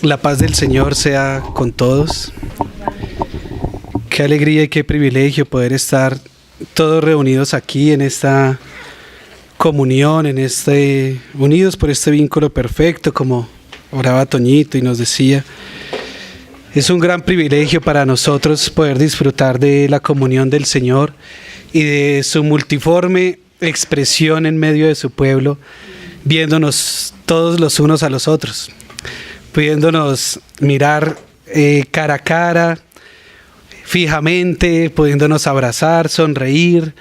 La paz del Señor sea con todos. Qué alegría y qué privilegio poder estar todos reunidos aquí en esta comunión, unidos por este vínculo perfecto, como oraba Toñito y nos decía. Es un gran privilegio para nosotros poder disfrutar de la comunión del Señor y de su multiforme expresión en medio de su pueblo, viéndonos todos los unos a los otros, pudiéndonos mirar cara a cara, fijamente, pudiéndonos abrazar, sonreír,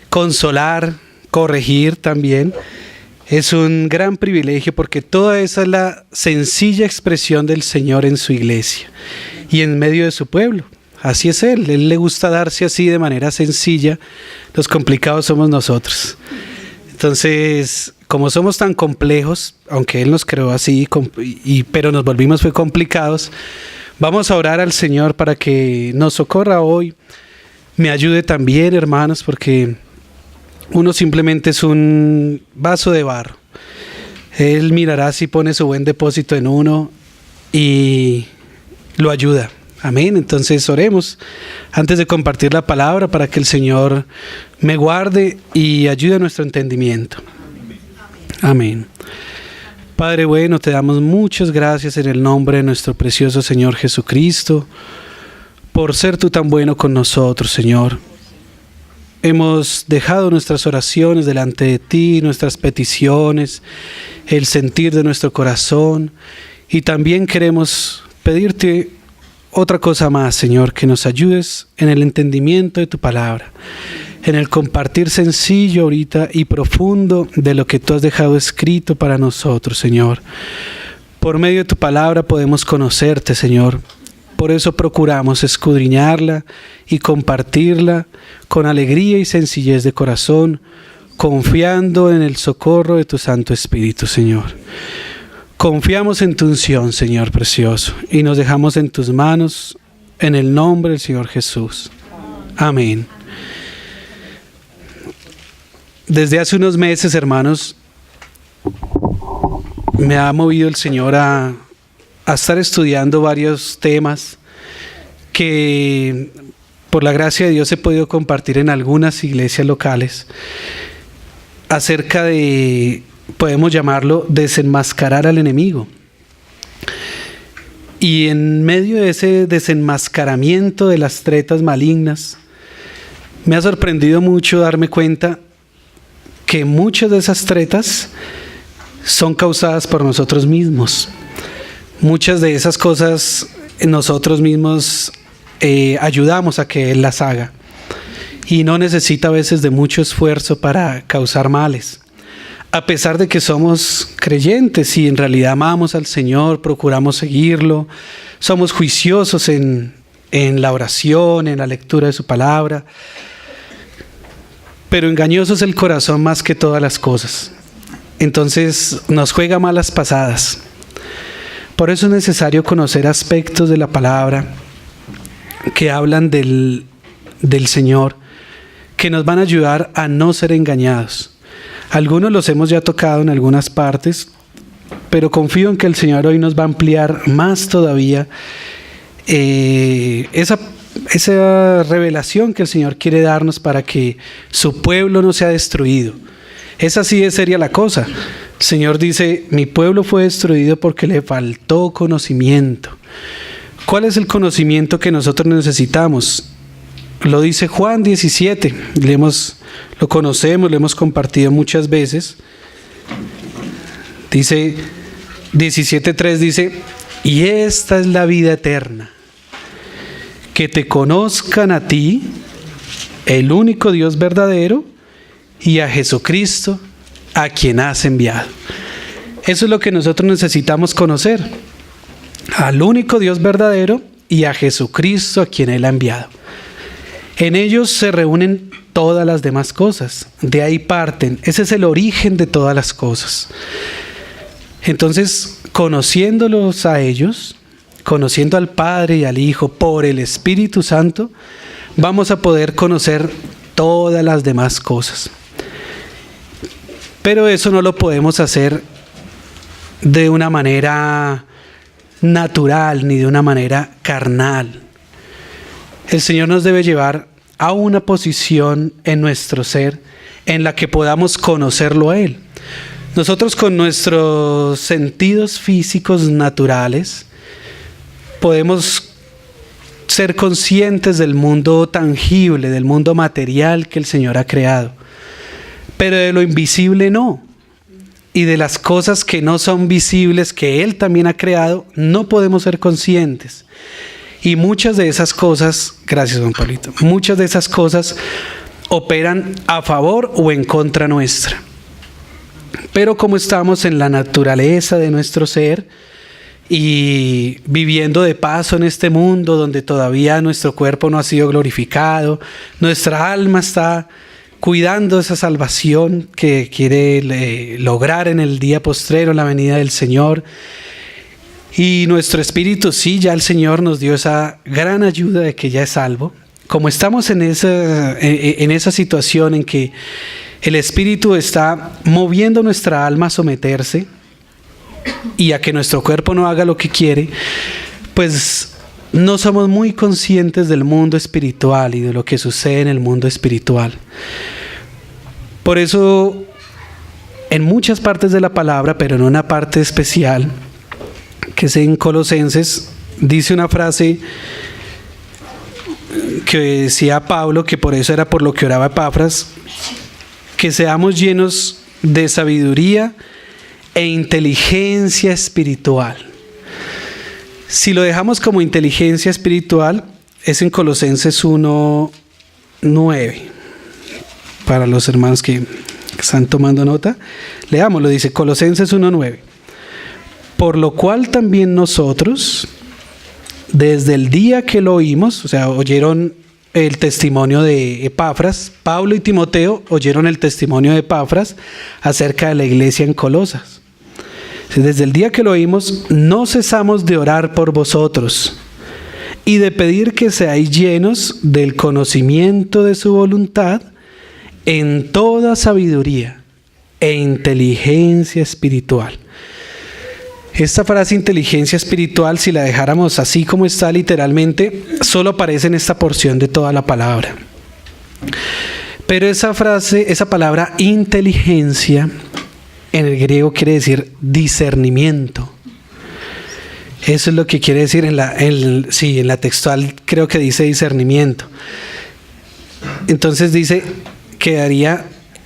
consolar, corregir también. Es un gran privilegio porque toda esa es la sencilla expresión del Señor en su iglesia y en medio de su pueblo. Así es Él le gusta darse así de manera sencilla. Los complicados somos nosotros. Entonces, como somos tan complejos, aunque Él nos creó así, pero nos volvimos complicados, vamos a orar al Señor para que nos socorra hoy. Me ayude también, hermanos, porque uno simplemente es un vaso de barro. Él mirará si pone su buen depósito en uno y lo ayuda. Amén. Entonces oremos antes de compartir la palabra para que el Señor me guarde y ayude a nuestro entendimiento. Amén. Padre bueno, te damos muchas gracias en el nombre de nuestro precioso Señor Jesucristo por ser tú tan bueno con nosotros, Señor. Hemos dejado nuestras oraciones delante de ti, nuestras peticiones, el sentir de nuestro corazón, y también queremos pedirte otra cosa más, Señor, que nos ayudes en el entendimiento de tu palabra, en el compartir sencillo ahorita y profundo de lo que tú has dejado escrito para nosotros, Señor. Por medio de tu palabra podemos conocerte, Señor. Por eso procuramos escudriñarla y compartirla con alegría y sencillez de corazón, confiando en el socorro de tu Santo Espíritu, Señor. Confiamos en tu unción, Señor precioso, y nos dejamos en tus manos, en el nombre del Señor Jesús. Amén. Desde hace unos meses, hermanos, me ha movido el Señor a estar estudiando varios temas que por la gracia de Dios he podido compartir en algunas iglesias locales acerca de, podemos llamarlo, desenmascarar al enemigo. Y en medio de ese desenmascaramiento de las tretas malignas, me ha sorprendido mucho darme cuenta que muchas de esas tretas son causadas por nosotros mismos. Muchas de esas cosas nosotros mismos ayudamos a que Él las haga. Y no necesita a veces de mucho esfuerzo para causar males. A pesar de que somos creyentes y en realidad amamos al Señor, procuramos seguirlo, somos juiciosos en la oración, en la lectura de su palabra. Pero engañoso es el corazón más que todas las cosas. Entonces nos juega malas pasadas. Por eso es necesario conocer aspectos de la palabra que hablan del Señor, que nos van a ayudar a no ser engañados. Algunos los hemos ya tocado en algunas partes, pero confío en que el Señor hoy nos va a ampliar más todavía esa revelación que el Señor quiere darnos para que su pueblo no sea destruido. Esa sí sería la cosa. El Señor dice, mi pueblo fue destruido porque le faltó conocimiento. ¿Cuál es el conocimiento que nosotros necesitamos? Lo dice Juan 17, lo conocemos, lo hemos compartido muchas veces. Dice 17:3, dice, y esta es la vida eterna, que te conozcan a ti, el único Dios verdadero, y a Jesucristo, a quien has enviado. Eso es lo que nosotros necesitamos conocer, al único Dios verdadero y a Jesucristo, a quien Él ha enviado. En ellos se reúnen todas las demás cosas, de ahí parten, ese es el origen de todas las cosas. Entonces, conociéndolos a ellos, conociendo al Padre y al Hijo por el Espíritu Santo, vamos a poder conocer todas las demás cosas. Pero eso no lo podemos hacer de una manera natural ni de una manera carnal. El Señor nos debe llevar a una posición en nuestro ser en la que podamos conocerlo a Él. Nosotros con nuestros sentidos físicos naturales podemos ser conscientes del mundo tangible, del mundo material que el Señor ha creado, pero de lo invisible no. Y de las cosas que no son visibles, que Él también ha creado, no podemos ser conscientes. Y muchas de esas cosas, gracias Juan Pablito, muchas de esas cosas operan a favor o en contra nuestra. Pero como estamos en la naturaleza de nuestro ser y viviendo de paso en este mundo donde todavía nuestro cuerpo no ha sido glorificado, nuestra alma está cuidando esa salvación que quiere lograr en el día postrero, en la venida del Señor. Y nuestro espíritu, sí, ya el Señor nos dio esa gran ayuda de que ya es salvo. Como estamos en esa situación en que el espíritu está moviendo nuestra alma a someterse y a que nuestro cuerpo no haga lo que quiere, pues no somos muy conscientes del mundo espiritual y de lo que sucede en el mundo espiritual. Por eso, en muchas partes de la palabra, pero en una parte especial, que es en Colosenses, dice una frase que decía Pablo, que por eso era por lo que oraba Epafras, que seamos llenos de sabiduría e inteligencia espiritual. Si lo dejamos como inteligencia espiritual, es en Colosenses 1:9. Para los hermanos que están tomando nota, leámoslo, dice Colosenses 1:9. Por lo cual también nosotros, desde el día que lo oímos, o sea, oyeron el testimonio de Epafras, Pablo y Timoteo oyeron el testimonio de Epafras acerca de la iglesia en Colosas. Desde el día que lo oímos, no cesamos de orar por vosotros y de pedir que seáis llenos del conocimiento de su voluntad en toda sabiduría e inteligencia espiritual. Esta frase inteligencia espiritual, si la dejáramos así como está literalmente, solo aparece en esta porción de toda la palabra. Pero esa frase, esa palabra inteligencia, en el griego quiere decir discernimiento. Eso es lo que quiere decir en la textual creo que dice discernimiento. Entonces dice,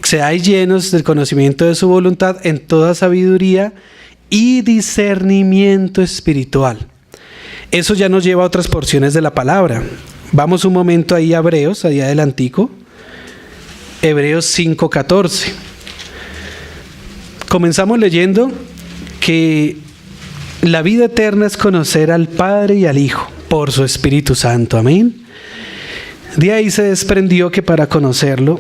seáis llenos del conocimiento de su voluntad en toda sabiduría y discernimiento espiritual. Eso ya nos lleva a otras porciones de la palabra. Vamos un momento ahí a Hebreos, ahí adelantico. Hebreos 5:14. Comenzamos leyendo que la vida eterna es conocer al Padre y al Hijo por su Espíritu Santo. Amén. De ahí se desprendió que para conocerlo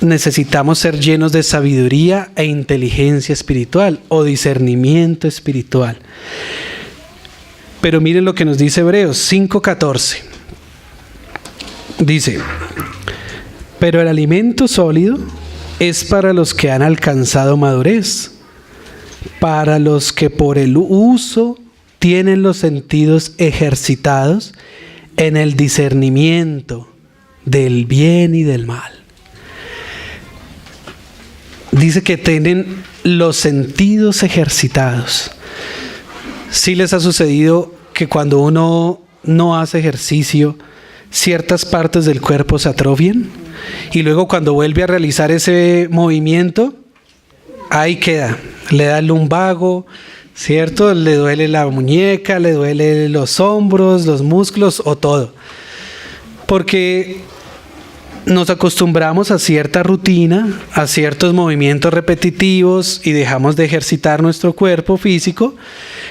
necesitamos ser llenos de sabiduría e inteligencia espiritual o discernimiento espiritual. Pero miren lo que nos dice Hebreos 5:14. Dice, pero el alimento sólido es para los que han alcanzado madurez, para los que por el uso tienen los sentidos ejercitados en el discernimiento del bien y del mal. Dice que tienen los sentidos ejercitados. ¿Sí les ha sucedido que cuando uno no hace ejercicio, ciertas partes del cuerpo se atrofian? Y luego cuando vuelve a realizar ese movimiento, ahí queda. Le da el lumbago, ¿cierto? Le duele la muñeca, le duele los hombros, los músculos o todo. Porque nos acostumbramos a cierta rutina, a ciertos movimientos repetitivos y dejamos de ejercitar nuestro cuerpo físico.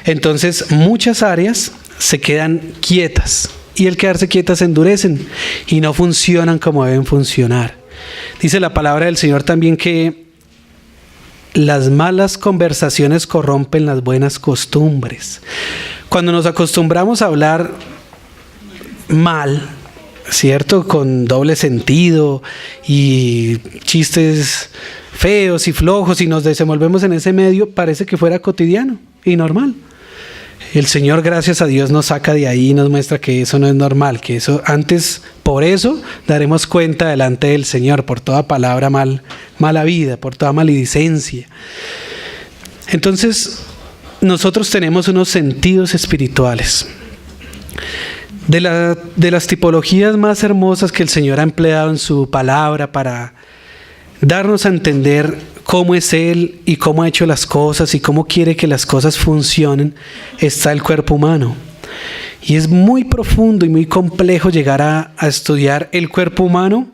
Entonces muchas áreas se quedan quietas y al quedarse quietas se endurecen y no funcionan como deben funcionar. Dice la palabra del Señor también que las malas conversaciones corrompen las buenas costumbres. Cuando nos acostumbramos a hablar mal, ¿cierto? Con doble sentido y chistes feos y flojos y nos desenvolvemos en ese medio, parece que fuera cotidiano y normal. El Señor, gracias a Dios, nos saca de ahí y nos muestra que eso no es normal, que eso antes, por eso daremos cuenta delante del Señor por toda palabra mala vida, por toda maledicencia. Entonces, nosotros tenemos unos sentidos espirituales. De las tipologías más hermosas que el Señor ha empleado en su palabra para darnos a entender cómo es Él y cómo ha hecho las cosas y cómo quiere que las cosas funcionen, está el cuerpo humano. Y es muy profundo y muy complejo llegar a estudiar el cuerpo humano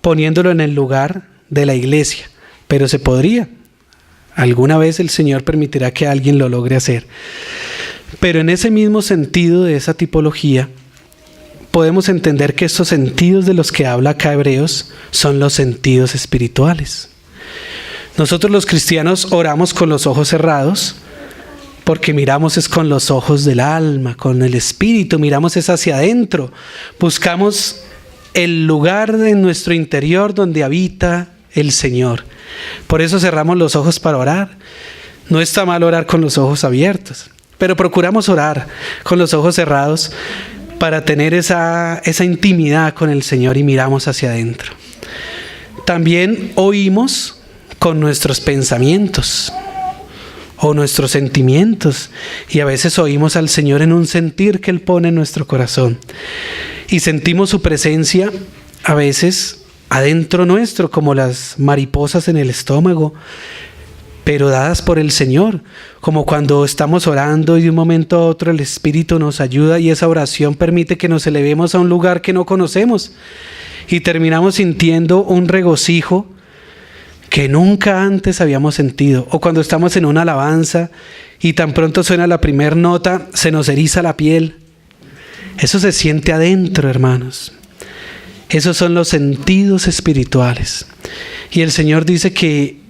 poniéndolo en el lugar de la iglesia, pero se podría. Alguna vez el Señor permitirá que alguien lo logre hacer. Pero en ese mismo sentido de esa tipología, podemos entender que estos sentidos de los que habla acá Hebreos son los sentidos espirituales. Nosotros los cristianos oramos con los ojos cerrados porque miramos es con los ojos del alma, con el espíritu, miramos es hacia adentro, buscamos el lugar en nuestro interior donde habita el Señor. Por eso cerramos los ojos para orar. No está mal orar con los ojos abiertos, pero procuramos orar con los ojos cerrados para tener esa intimidad con el Señor y miramos hacia adentro. También oímos con nuestros pensamientos o nuestros sentimientos, y a veces oímos al Señor en un sentir que Él pone en nuestro corazón y sentimos su presencia a veces adentro nuestro, como las mariposas en el estómago, pero dadas por el Señor, como cuando estamos orando y de un momento a otro el Espíritu nos ayuda y esa oración permite que nos elevemos a un lugar que no conocemos y terminamos sintiendo un regocijo que nunca antes habíamos sentido. O cuando estamos en una alabanza y tan pronto suena la primera nota, se nos eriza la piel. Eso se siente adentro, hermanos. Esos son los sentidos espirituales. Y el Señor dice que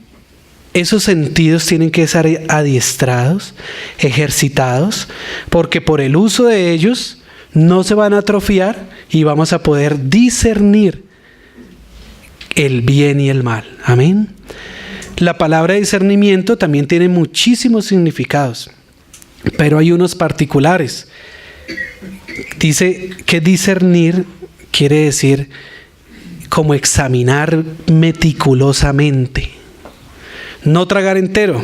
esos sentidos tienen que ser adiestrados, ejercitados, porque por el uso de ellos no se van a atrofiar y vamos a poder discernir el bien y el mal. Amén. La palabra discernimiento también tiene muchísimos significados, pero hay unos particulares. Dice que discernir quiere decir como examinar meticulosamente. No tragar entero,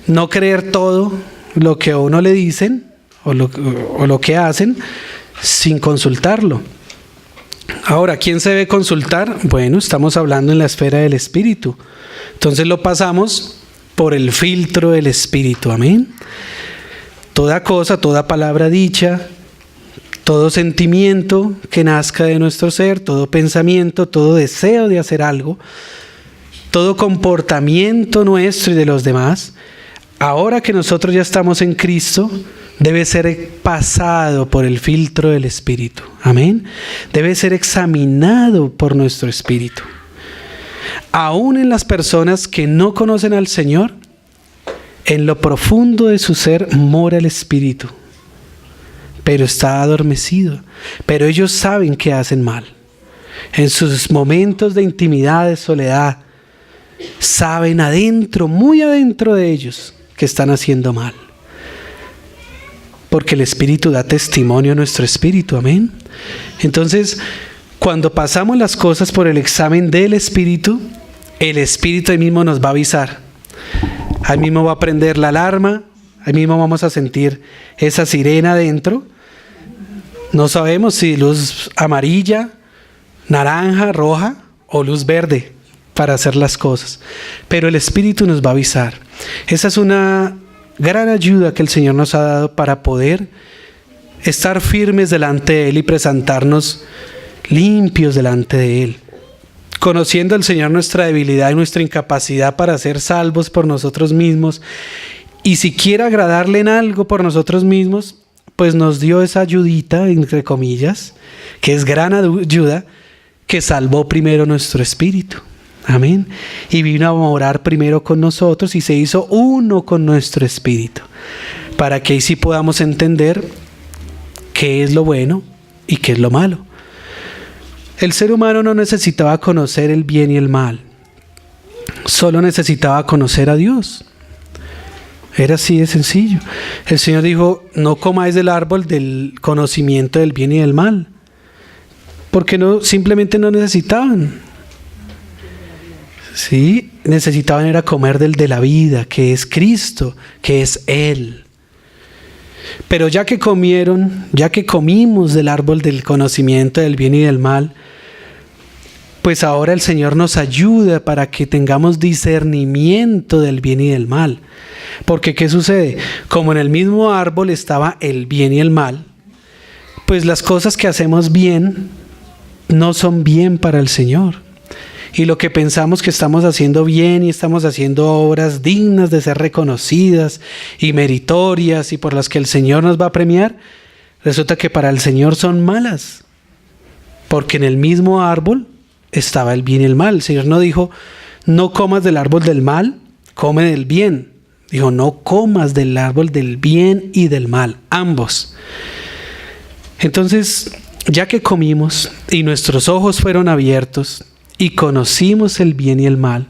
no creer todo lo que a uno le dicen o lo que hacen sin consultarlo. Ahora, ¿quién se debe consultar? Bueno, estamos hablando en la esfera del Espíritu. Entonces lo pasamos por el filtro del Espíritu. Amén. Toda cosa, toda palabra dicha, todo sentimiento que nazca de nuestro ser, todo pensamiento, todo deseo de hacer algo, todo comportamiento nuestro y de los demás, ahora que nosotros ya estamos en Cristo, debe ser pasado por el filtro del Espíritu. Amén. Debe ser examinado por nuestro Espíritu. Aún en las personas que no conocen al Señor, en lo profundo de su ser mora el Espíritu, pero está adormecido. Pero ellos saben que hacen mal. En sus momentos de intimidad, de soledad, saben adentro, muy adentro de ellos, que están haciendo mal. Porque el Espíritu da testimonio a nuestro espíritu. Amén. Entonces, cuando pasamos las cosas por el examen del Espíritu, el Espíritu ahí mismo nos va a avisar. Ahí mismo va a prender la alarma. Ahí mismo vamos a sentir esa sirena dentro. No sabemos si luz amarilla, naranja, roja o luz verde para hacer las cosas. Pero el Espíritu nos va a avisar. Esa es una gran ayuda que el Señor nos ha dado para poder estar firmes delante de Él y presentarnos limpios delante de Él. Conociendo al Señor nuestra debilidad y nuestra incapacidad para ser salvos por nosotros mismos, y si quiere agradarle en algo por nosotros mismos, pues nos dio esa ayudita, entre comillas, que es gran ayuda, que salvó primero nuestro espíritu. Amén. Y vino a morar primero con nosotros y se hizo uno con nuestro espíritu, para que ahí sí podamos entender qué es lo bueno y qué es lo malo. El ser humano no necesitaba conocer el bien y el mal, solo necesitaba conocer a Dios. Era así de sencillo. El Señor dijo, no comáis del árbol del conocimiento del bien y del mal. Porque simplemente no necesitaban. Sí, necesitaban era comer del de la vida, que es Cristo, que es Él. Pero ya que comimos del árbol del conocimiento del bien y del mal, pues ahora el Señor nos ayuda para que tengamos discernimiento del bien y del mal. Porque ¿qué sucede? Como en el mismo árbol estaba el bien y el mal, pues las cosas que hacemos bien no son bien para el Señor. Y lo que pensamos que estamos haciendo bien y estamos haciendo obras dignas de ser reconocidas y meritorias y por las que el Señor nos va a premiar, resulta que para el Señor son malas. Porque en el mismo árbol estaba el bien y el mal. El Señor no dijo, no comas del árbol del mal, come del bien. Dijo, no comas del árbol del bien y del mal, ambos. Entonces, ya que comimos y nuestros ojos fueron abiertos y conocimos el bien y el mal,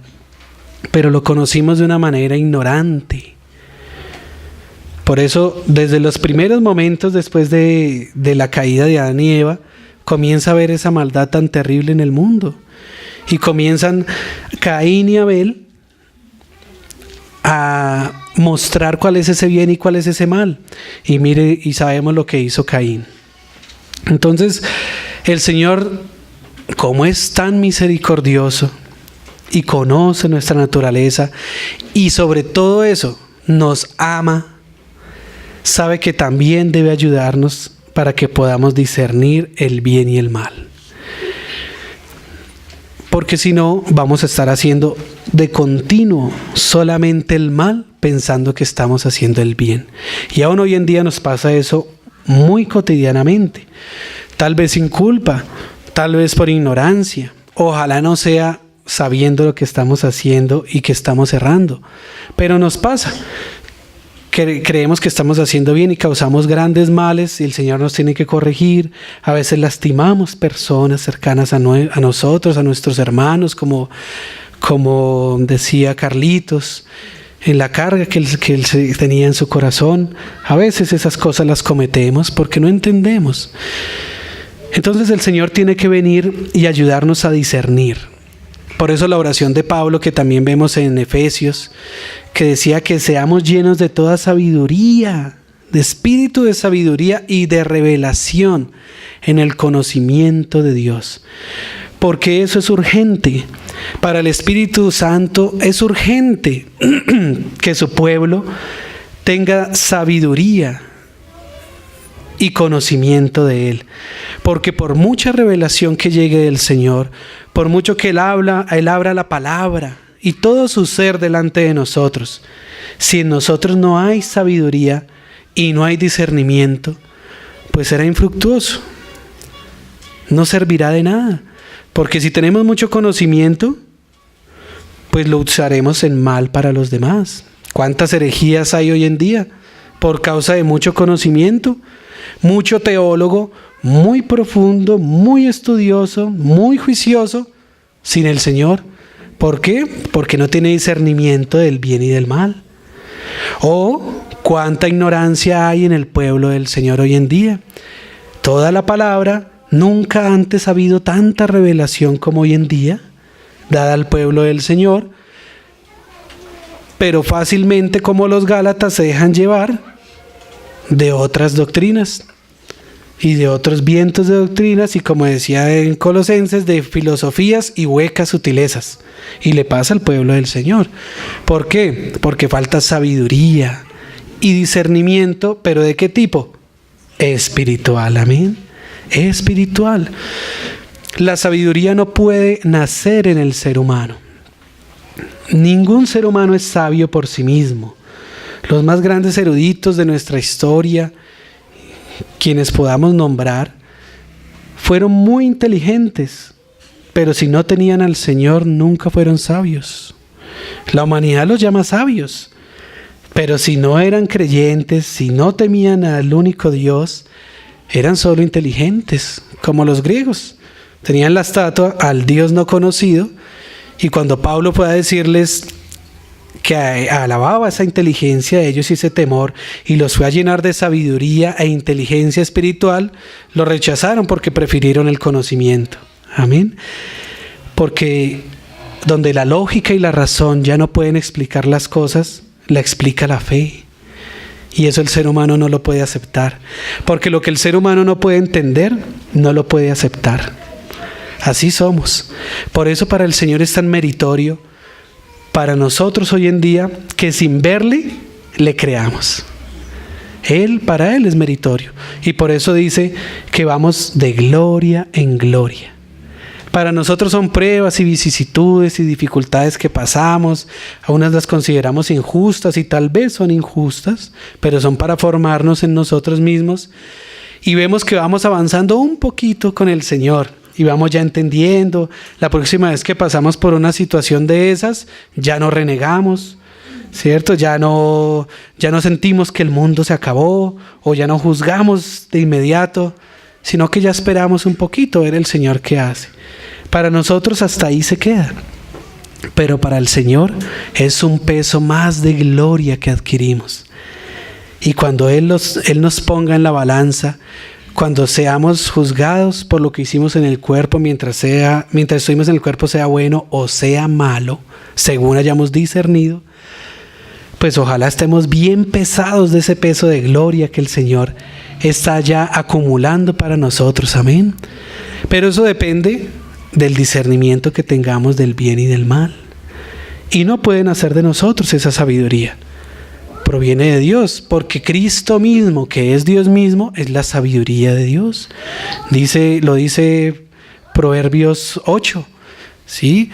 pero lo conocimos de una manera ignorante. Por eso, desde los primeros momentos después de la caída de Adán y Eva, comienza a ver esa maldad tan terrible en el mundo. Y comienzan Caín y Abel a mostrar cuál es ese bien y cuál es ese mal. Y mire, y sabemos lo que hizo Caín. Entonces, el Señor, como es tan misericordioso y conoce nuestra naturaleza y sobre todo eso nos ama, sabe que también debe ayudarnos para que podamos discernir el bien y el mal. Porque si no, vamos a estar haciendo de continuo solamente el mal, pensando que estamos haciendo el bien. Y aún hoy en día nos pasa eso muy cotidianamente. Tal vez sin culpa, tal vez por ignorancia. Ojalá no sea sabiendo lo que estamos haciendo y que estamos errando. Pero nos pasa. Creemos que estamos haciendo bien y causamos grandes males y el Señor nos tiene que corregir. A veces lastimamos personas cercanas a nosotros, a nuestros hermanos, como decía Carlitos, en la carga que él tenía en su corazón. A veces esas cosas las cometemos porque no entendemos. Entonces el Señor tiene que venir y ayudarnos a discernir. Por eso la oración de Pablo, que también vemos en Efesios, que decía que seamos llenos de toda sabiduría, de espíritu de sabiduría y de revelación en el conocimiento de Dios. Porque eso es urgente. Para el Espíritu Santo es urgente que su pueblo tenga sabiduría y conocimiento de Él. Porque por mucha revelación que llegue del Señor, por mucho que Él abra la palabra y todo su ser delante de nosotros, si en nosotros no hay sabiduría y no hay discernimiento, pues será infructuoso. No servirá de nada. Porque si tenemos mucho conocimiento, pues lo usaremos en mal para los demás. ¿Cuántas herejías hay hoy en día? Por causa de mucho conocimiento. Mucho teólogo, muy profundo, muy estudioso, muy juicioso, sin el Señor. ¿Por qué? Porque no tiene discernimiento del bien y del mal. O cuánta ignorancia hay en el pueblo del Señor hoy en día. Toda la palabra, nunca antes ha habido tanta revelación como hoy en día, dada al pueblo del Señor, pero fácilmente, como los Gálatas, se dejan llevar de otras doctrinas y de otros vientos de doctrinas, y como decía en Colosenses, de filosofías y huecas sutilezas. Y le pasa al pueblo del Señor. ¿Por qué? Porque falta sabiduría y discernimiento, pero ¿de qué tipo? Espiritual, amén. Espiritual. La sabiduría no puede nacer en el ser humano. Ningún ser humano es sabio por sí mismo. Los más grandes eruditos de nuestra historia, quienes podamos nombrar, fueron muy inteligentes, pero si no tenían al Señor, nunca fueron sabios. La humanidad los llama sabios, pero si no eran creyentes, si no temían al único Dios, eran solo inteligentes, como los griegos. Tenían la estatua al Dios no conocido, y cuando Pablo fue a decirles que alababa esa inteligencia de ellos y ese temor y los fue a llenar de sabiduría e inteligencia espiritual, lo rechazaron porque prefirieron el conocimiento. Amén. Porque donde la lógica y la razón ya no pueden explicar las cosas, la explica la fe. Y eso el ser humano no lo puede aceptar. Porque lo que el ser humano no puede entender, no lo puede aceptar. Así somos. Por eso para el Señor es tan meritorio, para nosotros hoy en día, que sin verle, le creamos. Para Él es meritorio. Y por eso dice que vamos de gloria en gloria. Para nosotros son pruebas y vicisitudes y dificultades que pasamos. A unas las consideramos injustas y tal vez son injustas, pero son para formarnos en nosotros mismos. Y vemos que vamos avanzando un poquito con el Señor. Y vamos ya entendiendo. La próxima vez que pasamos por una situación de esas, ya no renegamos, ¿cierto? Ya no sentimos que el mundo se acabó, o ya no juzgamos de inmediato, sino que ya esperamos un poquito ver el Señor qué hace. Para nosotros hasta ahí se queda, pero para el Señor es un peso más de gloria que adquirimos. Y cuando Él nos ponga en la balanza, cuando seamos juzgados por lo que hicimos en el cuerpo, mientras estuvimos en el cuerpo, sea bueno o sea malo, según hayamos discernido, pues ojalá estemos bien pesados de ese peso de gloria que el Señor está ya acumulando para nosotros. Amén. Pero eso depende del discernimiento que tengamos del bien y del mal. Y no pueden hacer de nosotros esa sabiduría. Proviene de Dios, porque Cristo mismo, que es Dios mismo, es la sabiduría de Dios. Lo dice Proverbios 8, ¿sí?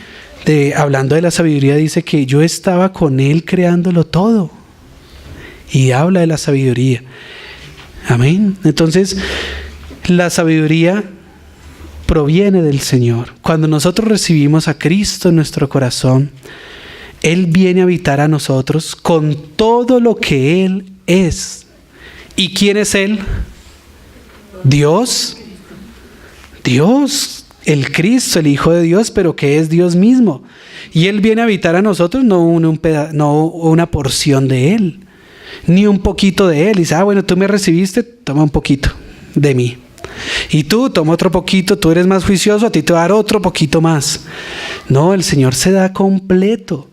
Hablando de la sabiduría, dice que yo estaba con Él creándolo todo. Y habla de la sabiduría. Amén. Entonces, la sabiduría proviene del Señor. Cuando nosotros recibimos a Cristo en nuestro corazón, Él viene a habitar a nosotros con todo lo que Él es. ¿Y quién es Él? Dios. Dios, el Cristo, el Hijo de Dios, pero que es Dios mismo. Y Él viene a habitar a nosotros, no una porción de Él, ni un poquito de Él. Y dice, bueno, tú me recibiste, toma un poquito de mí. Y tú, toma otro poquito, tú eres más juicioso, a ti te va a dar otro poquito más. No, el Señor se da completo.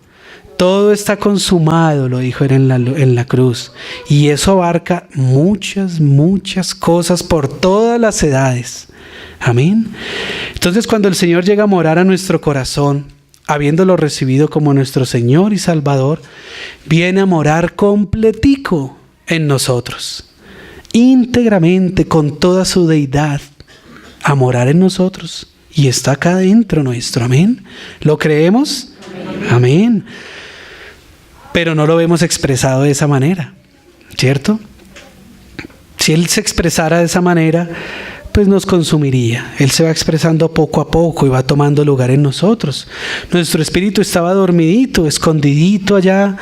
Todo está consumado, lo dijo en la cruz. Y eso abarca muchas, muchas cosas por todas las edades. Amén. Entonces, cuando el Señor llega a morar a nuestro corazón, habiéndolo recibido como nuestro Señor y Salvador, viene a morar completico en nosotros, íntegramente, con toda su deidad, a morar en nosotros. Y está acá dentro nuestro. Amén. ¿Lo creemos? Amén. Pero no lo vemos expresado de esa manera, ¿cierto? Si Él se expresara de esa manera, pues nos consumiría. Él se va expresando poco a poco y va tomando lugar en nosotros. Nuestro espíritu estaba dormidito, escondidito allá.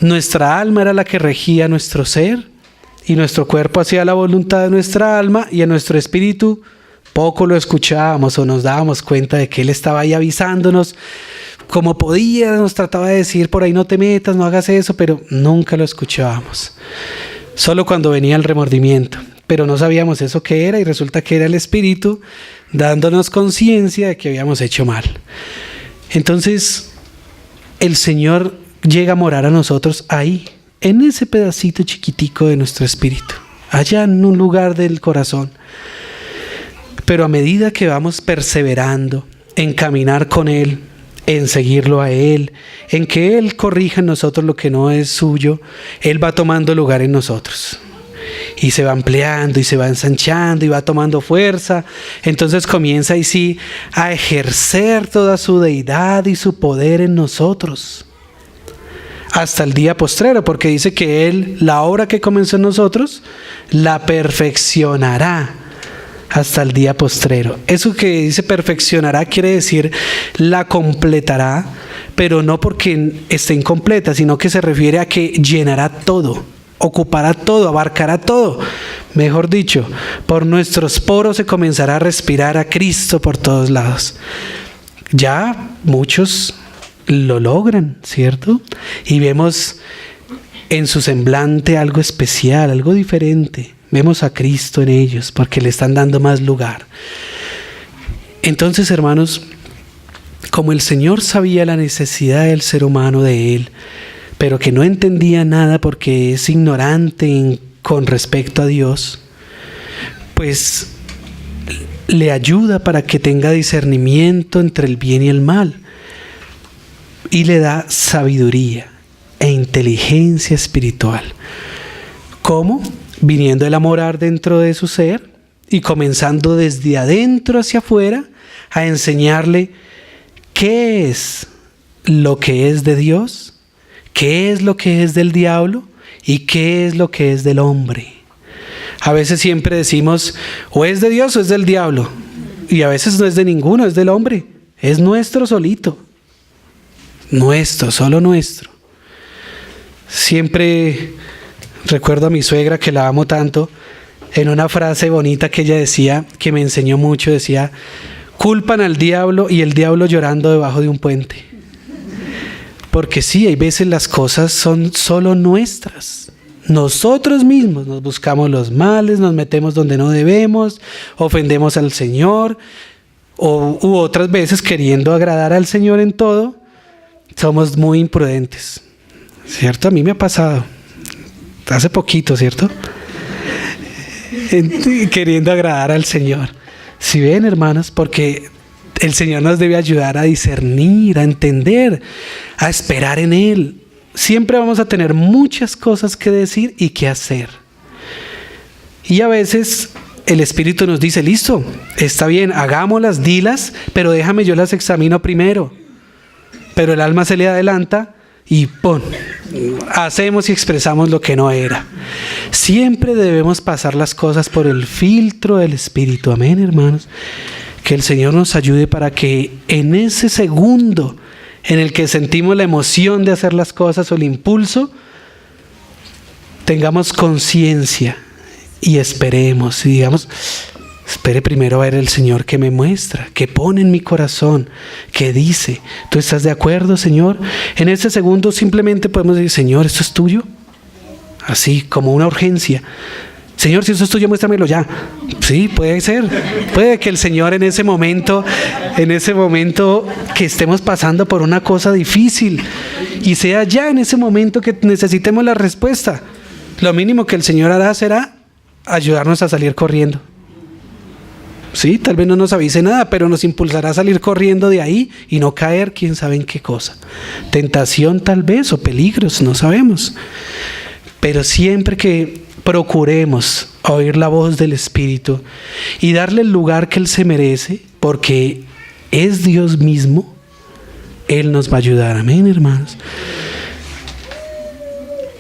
Nuestra alma era la que regía nuestro ser y nuestro cuerpo hacía la voluntad de nuestra alma, y a nuestro espíritu poco lo escuchábamos o nos dábamos cuenta de que Él estaba ahí avisándonos. Como podía, nos trataba de decir, por ahí no te metas, no hagas eso, pero nunca lo escuchábamos. Solo cuando venía el remordimiento, pero no sabíamos eso qué era, y resulta que era el Espíritu dándonos conciencia de que habíamos hecho mal. Entonces, el Señor llega a morar a nosotros ahí, en ese pedacito chiquitico de nuestro espíritu, allá en un lugar del corazón. Pero a medida que vamos perseverando en caminar con Él, en seguirlo a Él, en que Él corrija en nosotros lo que no es suyo, Él va tomando lugar en nosotros. Y se va ampliando y se va ensanchando y va tomando fuerza. Entonces comienza ahí sí a ejercer toda su deidad y su poder en nosotros. Hasta el día postrero, porque dice que Él, la obra que comenzó en nosotros, la perfeccionará hasta el día postrero. Eso que dice perfeccionará quiere decir la completará, pero no porque esté incompleta, sino que se refiere a que llenará todo, ocupará todo, abarcará todo. Mejor dicho, por nuestros poros se comenzará a respirar a Cristo por todos lados. Ya muchos lo logran, ¿cierto? Y vemos en su semblante algo especial, algo diferente. Vemos a Cristo en ellos porque le están dando más lugar. Entonces, hermanos, como el Señor sabía la necesidad del ser humano de Él, pero que no entendía nada porque es ignorante con respecto a Dios, pues le ayuda para que tenga discernimiento entre el bien y el mal. Y le da sabiduría e inteligencia espiritual. ¿Cómo? Viniendo Él a morar dentro de su ser y comenzando desde adentro hacia afuera a enseñarle qué es lo que es de Dios, qué es lo que es del diablo y qué es lo que es del hombre. A veces siempre decimos, o es de Dios o es del diablo. Y a veces no es de ninguno, es del hombre. Es nuestro solito. Nuestro, solo nuestro. Siempre recuerdo a mi suegra, que la amo tanto, en una frase bonita que ella decía, que me enseñó mucho, decía: culpan al diablo y el diablo llorando debajo de un puente. Porque sí, hay veces las cosas son solo nuestras. Nosotros mismos nos buscamos los males, nos metemos donde no debemos, ofendemos al Señor, u otras veces, queriendo agradar al Señor en todo, somos muy imprudentes, ¿cierto? A mí me ha pasado, hace poquito, ¿cierto? Queriendo agradar al Señor. ¿Sí ven, hermanos? Porque el Señor nos debe ayudar a discernir, a entender, a esperar en Él. Siempre vamos a tener muchas cosas que decir y que hacer. Y a veces el Espíritu nos dice: listo, está bien, hagámoslas, dilas, pero déjame, yo las examino primero. Pero el alma se le adelanta y ¡pum!, hacemos y expresamos lo que no era. Siempre debemos pasar las cosas por el filtro del Espíritu. Amén, hermanos. Que el Señor nos ayude para que en ese segundo en el que sentimos la emoción de hacer las cosas o el impulso, tengamos conciencia y esperemos y digamos: espere primero a ver el Señor que me muestra, que pone en mi corazón, que dice. ¿Tú estás de acuerdo, Señor? En ese segundo simplemente podemos decir: Señor, ¿esto es tuyo? Así como una urgencia. Señor, si eso es tuyo, muéstramelo ya. Sí, puede ser. Puede que el Señor en ese momento que estemos pasando por una cosa difícil, y sea ya en ese momento que necesitemos la respuesta, lo mínimo que el Señor hará será ayudarnos a salir corriendo. Sí, tal vez no nos avise nada, pero nos impulsará a salir corriendo de ahí y no caer quién sabe en qué cosa. Tentación tal vez, o peligros, no sabemos. Pero siempre que procuremos oír la voz del Espíritu y darle el lugar que Él se merece, porque es Dios mismo, Él nos va a ayudar. Amén, hermanos.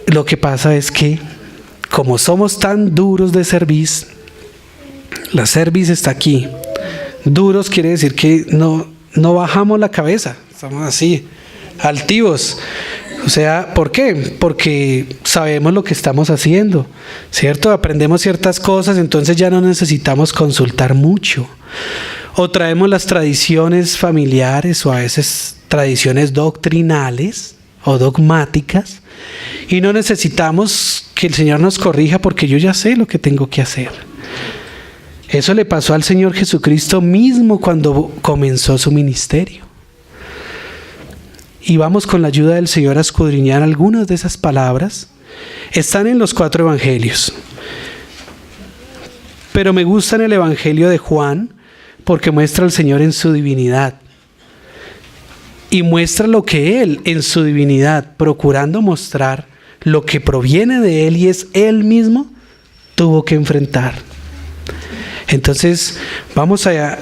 Lo que pasa es que, como somos tan duros de cerviz, la cerviz está aquí. Duros quiere decir que no bajamos la cabeza, estamos así, altivos. O sea, ¿por qué? Porque sabemos lo que estamos haciendo, ¿cierto? Aprendemos ciertas cosas, entonces ya no necesitamos consultar mucho. O traemos las tradiciones familiares, o a veces tradiciones doctrinales o dogmáticas, y no necesitamos que el Señor nos corrija porque yo ya sé lo que tengo que hacer. Eso le pasó al Señor Jesucristo mismo cuando comenzó su ministerio. Y vamos, con la ayuda del Señor, a escudriñar algunas de esas palabras. Están en los 4 evangelios. Pero me gusta en el evangelio de Juan porque muestra al Señor en su divinidad. Y muestra lo que Él, en su divinidad, procurando mostrar lo que proviene de Él y es Él mismo, tuvo que enfrentar. Entonces, vamos a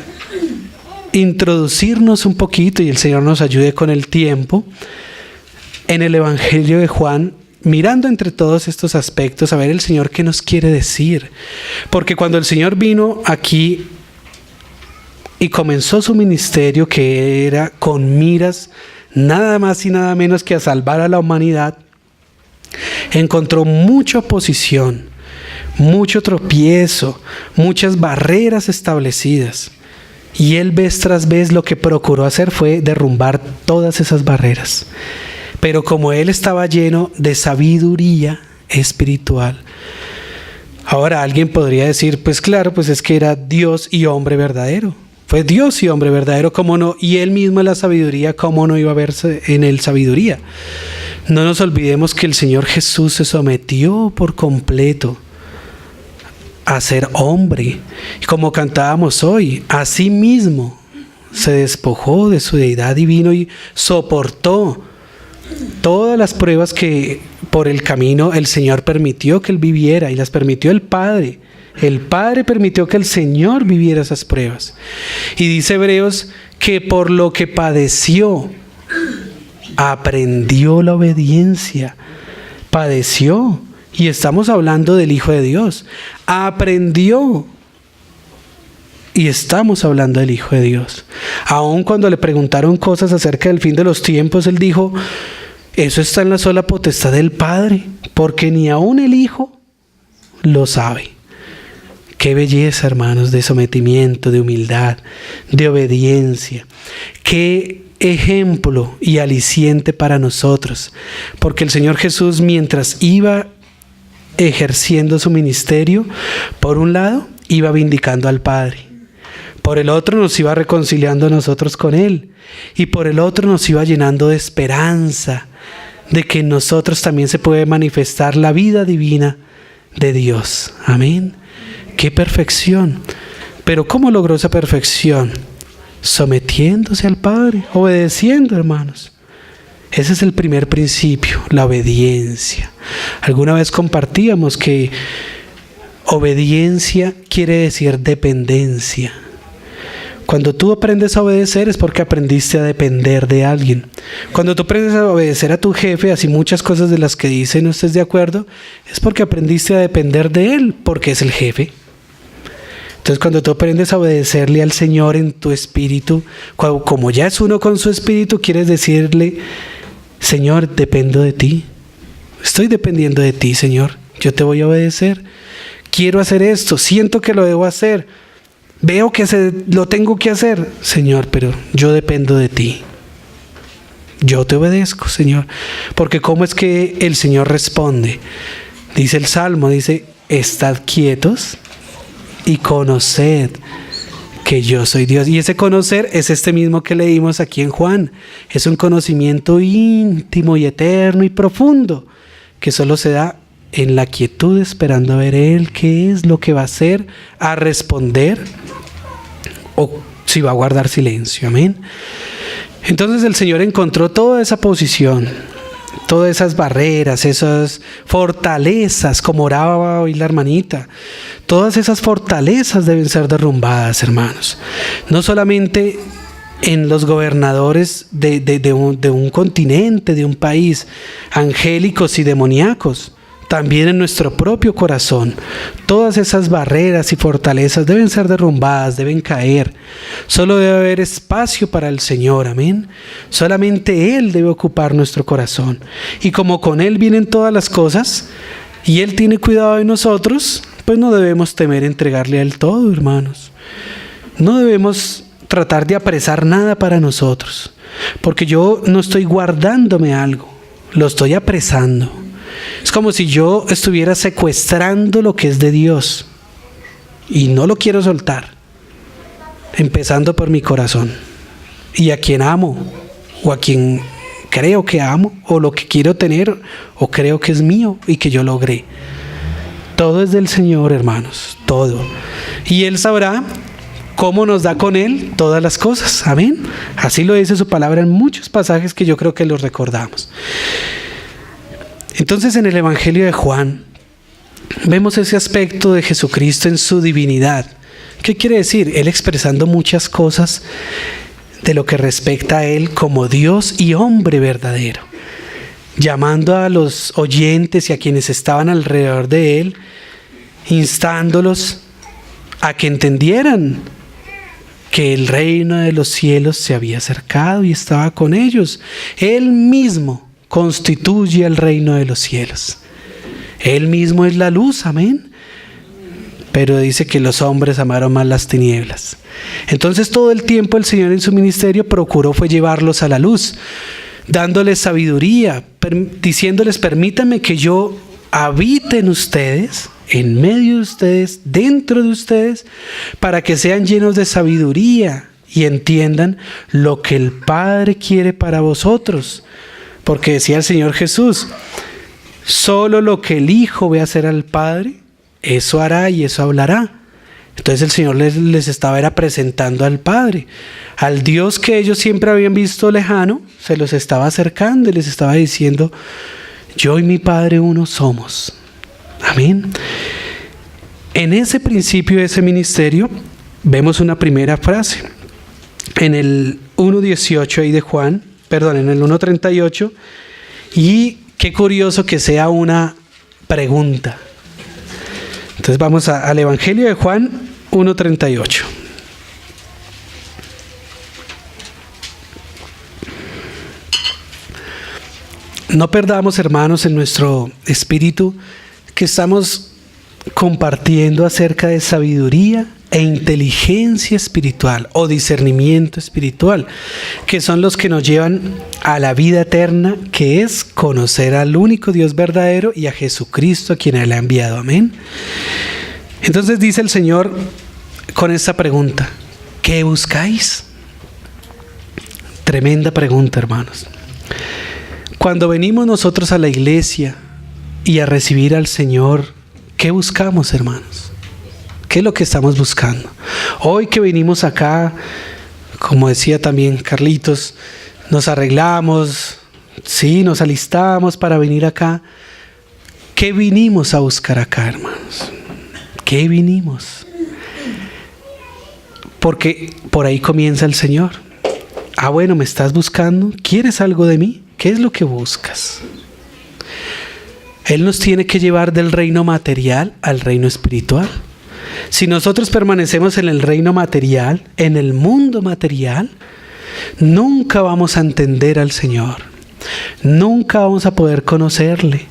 introducirnos un poquito, y el Señor nos ayude con el tiempo, en el evangelio de Juan, mirando entre todos estos aspectos, a ver el Señor qué nos quiere decir. Porque cuando el Señor vino aquí y comenzó su ministerio, que era con miras nada más y nada menos que a salvar a la humanidad, encontró mucha oposición, mucho tropiezo, muchas barreras establecidas. Y él vez tras vez lo que procuró hacer fue derrumbar todas esas barreras. Pero como él estaba lleno de sabiduría espiritual, ahora alguien podría decir, pues claro, pues es que era Dios y hombre verdadero. Fue Dios y hombre verdadero, ¿cómo no? Y él mismo en la sabiduría, ¿cómo no iba a verse en él sabiduría? No nos olvidemos que el Señor Jesús se sometió por completo a ser hombre. Y como cantábamos hoy, así mismo se despojó de su deidad divino y soportó todas las pruebas que por el camino el Señor permitió que él viviera, y las permitió el Padre. El Padre permitió que el Señor viviera esas pruebas. Y dice Hebreos que por lo que padeció, aprendió la obediencia. Padeció. Y estamos hablando del Hijo de Dios. Aprendió. Y estamos hablando del Hijo de Dios. Aun cuando le preguntaron cosas acerca del fin de los tiempos, él dijo, eso está en la sola potestad del Padre, porque ni aun el Hijo lo sabe. Qué belleza, hermanos, de sometimiento, de humildad, de obediencia. Qué ejemplo y aliciente para nosotros. Porque el Señor Jesús, mientras iba ejerciendo su ministerio, por un lado, iba vindicando al Padre. Por el otro, nos iba reconciliando a nosotros con Él. Y por el otro, nos iba llenando de esperanza de que en nosotros también se puede manifestar la vida divina de Dios. Amén. ¡Qué perfección! Pero ¿cómo logró esa perfección? Sometiéndose al Padre, obedeciendo, hermanos. Ese es el primer principio, la obediencia. Alguna vez compartíamos que obediencia quiere decir dependencia. Cuando tú aprendes a obedecer es porque aprendiste a depender de alguien. Cuando tú aprendes a obedecer a tu jefe, así muchas cosas de las que dice no estés de acuerdo, es porque aprendiste a depender de él, porque es el jefe. Entonces cuando tú aprendes a obedecerle al Señor en tu espíritu, como ya es uno con su espíritu, quieres decirle, Señor, dependo de ti. Estoy dependiendo de ti, Señor. Yo te voy a obedecer. Quiero hacer esto, siento que lo debo hacer. Veo que lo tengo que hacer, Señor, pero yo dependo de ti. Yo te obedezco, Señor. Porque ¿cómo es que el Señor responde? Dice el Salmo, dice, estad quietos y conoced que yo soy Dios. Y ese conocer es este mismo que leímos aquí en Juan. Es un conocimiento íntimo y eterno y profundo que solo se da en la quietud, esperando a ver Él qué es lo que va a hacer, a responder o si va a guardar silencio. Amén. Entonces el Señor encontró toda esa posición, todas esas barreras, esas fortalezas, como oraba hoy la hermanita. Todas esas fortalezas deben ser derrumbadas, hermanos. No solamente en los gobernadores de un continente, de un país, angélicos y demoníacos, también en nuestro propio corazón. Todas esas barreras y fortalezas deben ser derrumbadas, deben caer. Solo debe haber espacio para el Señor, amén. Solamente Él debe ocupar nuestro corazón. Y como con Él vienen todas las cosas, y Él tiene cuidado de nosotros, pues no debemos temer entregarle a Él todo, hermanos. No debemos tratar de apresar nada para nosotros, porque yo no estoy guardándome algo, lo estoy apresando. Es como si yo estuviera secuestrando lo que es de Dios y no lo quiero soltar, empezando por mi corazón y a quien amo o a quien creo que amo o lo que quiero tener o creo que es mío y que yo logré. Todo es del Señor, hermanos, todo. Y Él sabrá cómo nos da con Él todas las cosas. Amén. Así lo dice su palabra en muchos pasajes que yo creo que los recordamos. Entonces en el Evangelio de Juan vemos ese aspecto de Jesucristo en su divinidad. ¿Qué quiere decir? Él expresando muchas cosas de lo que respecta a Él como Dios y hombre verdadero, llamando a los oyentes y a quienes estaban alrededor de Él, instándolos a que entendieran que el reino de los cielos se había acercado y estaba con ellos. Él mismo constituye el reino de los cielos. Él mismo es la luz, amén. pero dice que los hombres amaron más las tinieblas. Entonces todo el tiempo el Señor en su ministerio procuró fue llevarlos a la luz, dándoles sabiduría, diciéndoles: permítanme que yo habite en ustedes, en medio de ustedes, dentro de ustedes, para que sean llenos de sabiduría y entiendan lo que el Padre quiere para vosotros. Porque decía el Señor Jesús: solo lo que el Hijo ve hacer al Padre, eso hará y eso hablará. Entonces el Señor les estaba presentando al Padre, al Dios que ellos siempre habían visto lejano, se los estaba acercando y les estaba diciendo: yo y mi Padre uno somos. Amén. En ese principio de ese ministerio vemos una primera frase en el 1.18 ahí de Juan, en el 1.38, y qué curioso que sea una pregunta. Entonces vamos al Evangelio de Juan 1.38. No perdamos, hermanos, en nuestro espíritu que estamos compartiendo acerca de sabiduría e inteligencia espiritual o discernimiento espiritual, que son los que nos llevan a la vida eterna, que es conocer al único Dios verdadero y a Jesucristo, a quien Él ha enviado. Amén. Entonces dice el Señor con esta pregunta: ¿qué buscáis? Tremenda pregunta, hermanos. Cuando venimos nosotros a la iglesia y a recibir al Señor, ¿qué buscamos, hermanos? ¿Qué es lo que estamos buscando? Hoy que venimos acá, como decía también Carlitos, nos arreglamos, sí, nos alistamos para venir acá. ¿Qué vinimos a buscar acá, hermanos? ¿Qué vinimos? Porque por ahí comienza el Señor. Bueno, ¿me estás buscando? ¿Quieres algo de mí? ¿Qué es lo que buscas? Él nos tiene que llevar del reino material al reino espiritual. Si nosotros permanecemos en el reino material, en el mundo material, nunca vamos a entender al Señor. Nunca vamos a poder conocerle.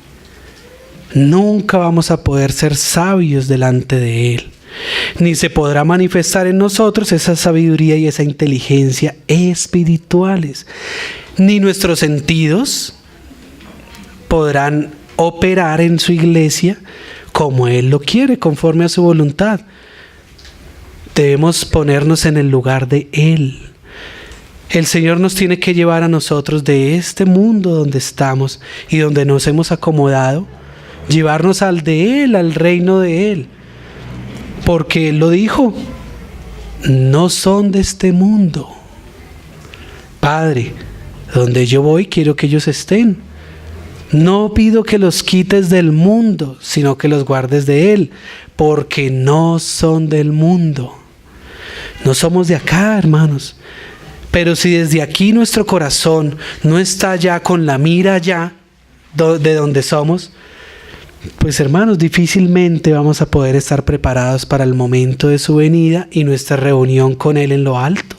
Nunca vamos a poder ser sabios delante de Él. Ni se podrá manifestar en nosotros esa sabiduría y esa inteligencia espirituales. Ni nuestros sentidos podrán operar en su iglesia como Él lo quiere, conforme a su voluntad. Debemos ponernos en el lugar de Él. El Señor nos tiene que llevar a nosotros de este mundo donde estamos y donde nos hemos acomodado, llevarnos al de Él, al reino de Él. Porque Él lo dijo: no son de este mundo. Padre, donde yo voy quiero que ellos estén. No pido que los quites del mundo, sino que los guardes de Él, porque no son del mundo. No somos de acá, hermanos. Pero si desde aquí nuestro corazón no está ya con la mira allá de donde somos, pues, hermanos, difícilmente vamos a poder estar preparados para el momento de su venida y nuestra reunión con Él en lo alto.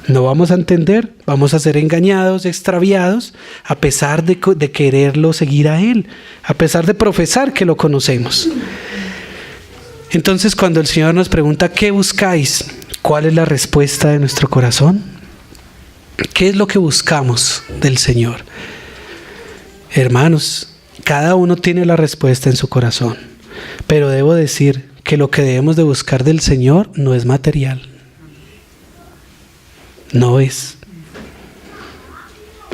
No vamos a entender, vamos a ser engañados, extraviados, a pesar de quererlo seguir a Él, a pesar de profesar que lo conocemos. Entonces, cuando el Señor nos pregunta: ¿qué buscáis? ¿Cuál es la respuesta de nuestro corazón? ¿Qué es lo que buscamos del Señor? Hermanos, cada uno tiene la respuesta en su corazón, pero debo decir que lo que debemos de buscar del Señor no es material. No es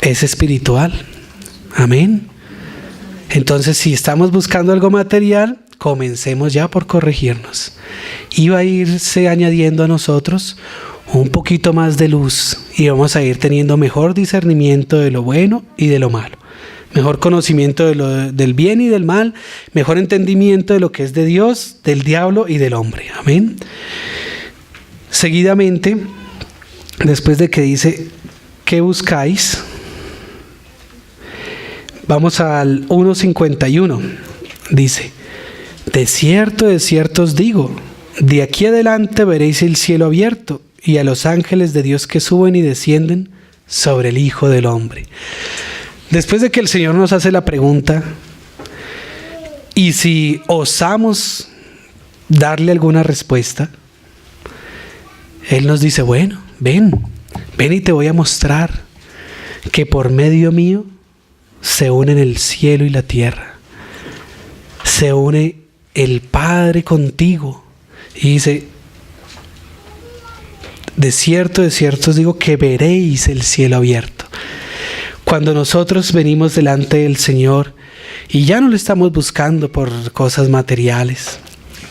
espiritual. Amén. Entonces, si estamos buscando algo material, comencemos ya por corregirnos. Y va a irse añadiendo a nosotros un poquito más de luz y vamos a ir teniendo mejor discernimiento de lo bueno y de lo malo. Mejor conocimiento del bien y del mal, mejor entendimiento de lo que es de Dios, del diablo y del hombre. Amén. Seguidamente, después de que dice: ¿qué buscáis? Vamos al 1.51. Dice: de cierto os digo, de aquí adelante veréis el cielo abierto y a los ángeles de Dios que suben y descienden sobre el Hijo del Hombre. Después de que el Señor nos hace la pregunta: ¿y si osamos darle alguna respuesta, Él nos dice, bueno, ven y te voy a mostrar que por medio mío se unen el cielo y la tierra. Se une el Padre contigo. Y dice, de cierto os digo que veréis el cielo abierto. Cuando nosotros venimos delante del Señor y ya no le estamos buscando por cosas materiales,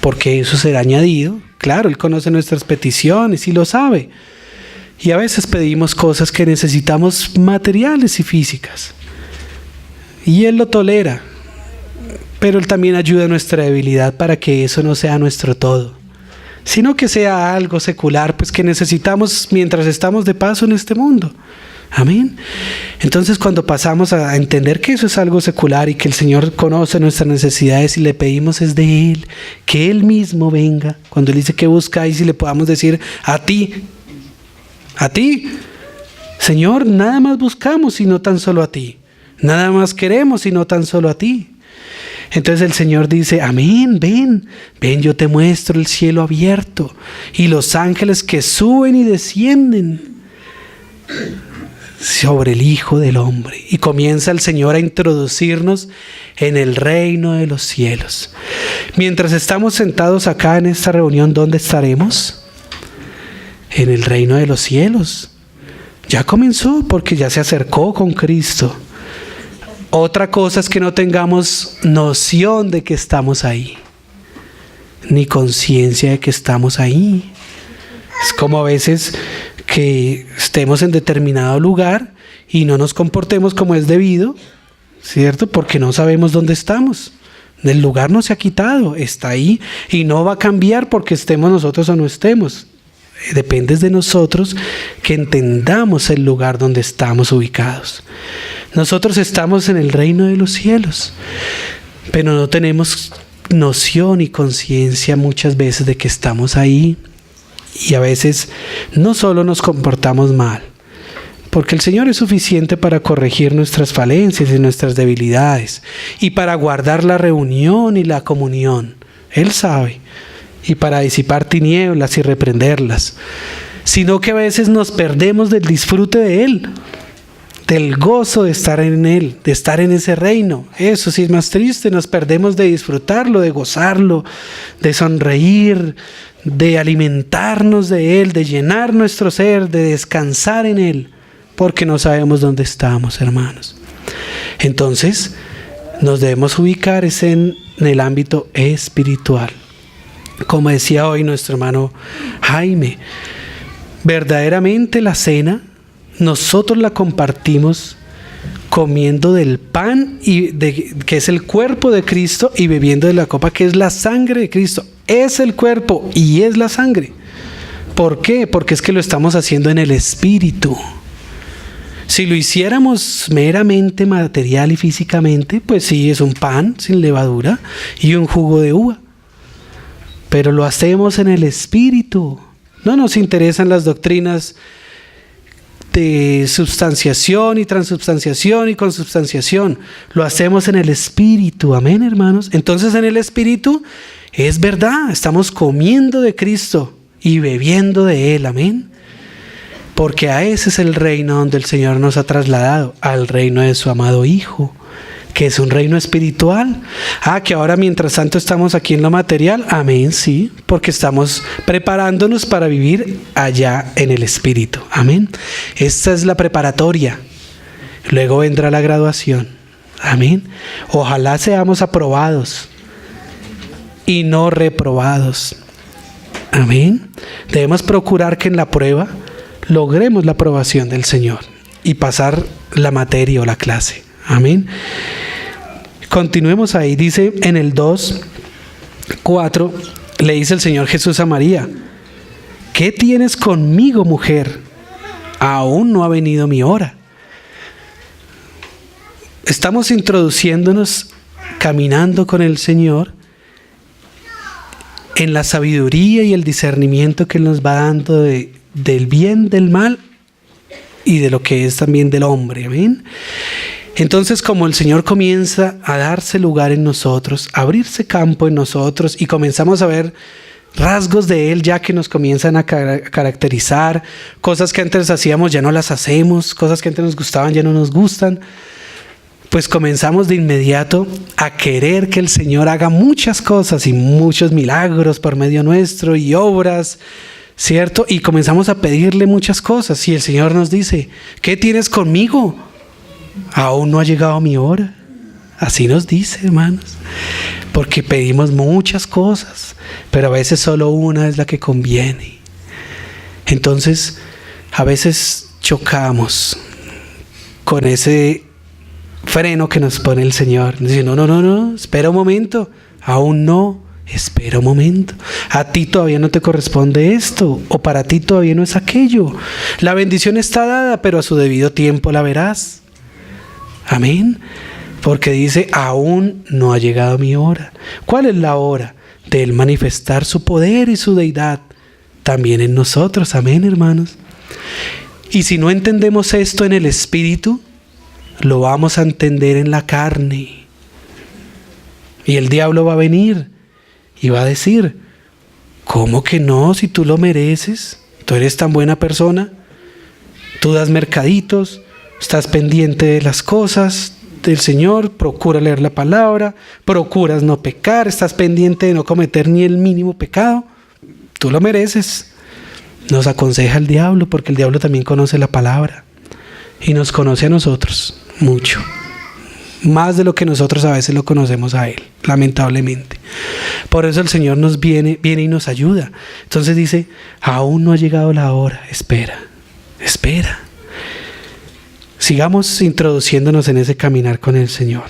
porque eso será añadido. Claro, Él conoce nuestras peticiones y lo sabe. Y a veces pedimos cosas que necesitamos materiales y físicas. Y Él lo tolera. Pero Él también ayuda a nuestra debilidad para que eso no sea nuestro todo, sino que sea algo secular, pues que necesitamos mientras estamos de paso en este mundo. Amén. Entonces, cuando pasamos a entender que eso es algo secular y que el Señor conoce nuestras necesidades y le pedimos es de Él, que Él mismo venga. Cuando Él dice que buscáis y le podamos decir a ti, Señor, nada más buscamos sino tan solo a ti. Nada más queremos sino tan solo a ti. Entonces el Señor dice, amén, ven, yo te muestro el cielo abierto y los ángeles que suben y descienden sobre el Hijo del Hombre. Y comienza el Señor a introducirnos en el reino de los cielos. Mientras estamos sentados acá en esta reunión, ¿dónde estaremos? En el reino de los cielos. Ya comenzó porque ya se acercó con Cristo. Otra cosa es que no tengamos noción de que estamos ahí, ni conciencia de que estamos ahí. Es como a veces que estemos en determinado lugar y no nos comportemos como es debido, ¿cierto? Porque no sabemos dónde estamos. El lugar no se ha quitado, está ahí y no va a cambiar porque estemos nosotros o no estemos. Depende de nosotros que entendamos el lugar donde estamos ubicados. Nosotros estamos en el reino de los cielos, pero no tenemos noción y conciencia muchas veces de que estamos ahí. Y a veces no solo nos comportamos mal, porque el Señor es suficiente para corregir nuestras falencias y nuestras debilidades y para guardar la reunión y la comunión. Él sabe. Y para disipar tinieblas y reprenderlas, sino que a veces nos perdemos del disfrute de Él, del gozo de estar en Él, de estar en ese reino. Eso sí es más triste, nos perdemos de disfrutarlo, de gozarlo, de sonreír, de alimentarnos de Él, de llenar nuestro ser, de descansar en Él, porque no sabemos dónde estamos, hermanos. Entonces, nos debemos ubicar en el ámbito espiritual. Como decía hoy nuestro hermano Jaime, verdaderamente la cena nosotros la compartimos comiendo del pan que es el cuerpo de Cristo y bebiendo de la copa que es la sangre de Cristo. Es el cuerpo y es la sangre. ¿Por qué? Porque es que lo estamos haciendo en el Espíritu. Si lo hiciéramos meramente material y físicamente, pues sí, es un pan sin levadura y un jugo de uva. Pero lo hacemos en el Espíritu. No nos interesan las doctrinas de substanciación y transubstanciación y consubstanciación. Lo hacemos en el Espíritu. Amén, hermanos. Entonces en el Espíritu es verdad. Estamos comiendo de Cristo y bebiendo de Él. Amén. Porque a ese es el reino donde el Señor nos ha trasladado. Al reino de su amado Hijo, que es un reino espiritual. Que ahora mientras tanto estamos aquí en lo material. Amén, sí, porque estamos preparándonos para vivir allá en el Espíritu. Amén. Esta es la preparatoria. Luego vendrá la graduación. Amén. Ojalá seamos aprobados y no reprobados. Amén. Debemos procurar que en la prueba logremos la aprobación del Señor y pasar la materia o la clase. Amén. Continuemos ahí. Dice en el 2:4, le dice el Señor Jesús a María: ¿qué tienes conmigo, mujer? Aún no ha venido mi hora. Estamos introduciéndonos, caminando con el Señor en la sabiduría y el discernimiento que Él nos va dando del bien, del mal y de lo que es también del hombre. Amén. Entonces, como el Señor comienza a darse lugar en nosotros, a abrirse campo en nosotros y comenzamos a ver rasgos de Él ya que nos comienzan a caracterizar, cosas que antes hacíamos ya no las hacemos, cosas que antes nos gustaban ya no nos gustan, pues comenzamos de inmediato a querer que el Señor haga muchas cosas y muchos milagros por medio nuestro y obras, ¿cierto? Y comenzamos a pedirle muchas cosas y el Señor nos dice, ¿qué tienes conmigo? Aún no ha llegado mi hora. Así nos dice, hermanos, porque pedimos muchas cosas, pero a veces solo una es la que conviene. Entonces, a veces chocamos con ese freno que nos pone el Señor. Dice, no, espera un momento, aún no, espera un momento. A ti todavía no te corresponde esto, o para ti todavía no es aquello. La bendición está dada, pero a su debido tiempo la verás. Amén. Porque dice, aún no ha llegado mi hora. ¿Cuál es la hora? De Él manifestar su poder y su deidad también en nosotros. Amén, hermanos. Y si no entendemos esto en el Espíritu, lo vamos a entender en la carne. Y el diablo va a venir y va a decir, ¿cómo que no? Si tú lo mereces, tú eres tan buena persona, tú das mercaditos, estás pendiente de las cosas del Señor, procura leer la palabra, procuras no pecar, estás pendiente de no cometer ni el mínimo pecado, tú lo mereces. Nos aconseja el diablo, porque el diablo también conoce la palabra y nos conoce a nosotros mucho, más de lo que nosotros a veces lo conocemos a Él, lamentablemente. Por eso el Señor nos viene y nos ayuda. Entonces dice, aún no ha llegado la hora, espera. Sigamos introduciéndonos en ese caminar con el Señor.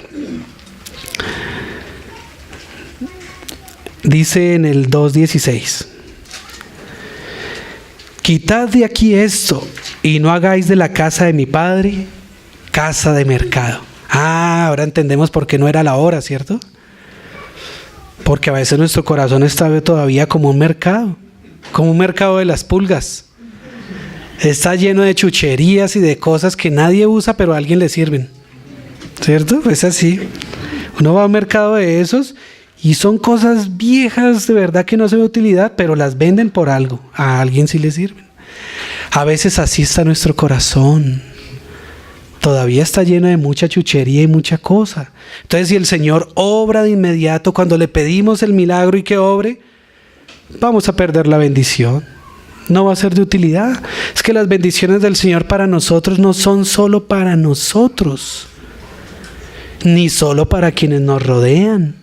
Dice en el 2:16, quitad de aquí esto y no hagáis de la casa de mi padre casa de mercado. Ahora entendemos por qué no era la hora, ¿cierto? Porque a veces nuestro corazón está todavía como un mercado de las pulgas. Está lleno de chucherías y de cosas que nadie usa, pero a alguien le sirven, ¿cierto? Pues así. Uno va a un mercado de esos y son cosas viejas, de verdad que no se ve utilidad, pero las venden por algo. A alguien sí le sirven. A veces así está nuestro corazón. Todavía está lleno de mucha chuchería y mucha cosa. Entonces, si el Señor obra de inmediato cuando le pedimos el milagro y que obre, vamos a perder la bendición. No va a ser de utilidad. Es que las bendiciones del Señor para nosotros no son solo para nosotros, ni solo para quienes nos rodean.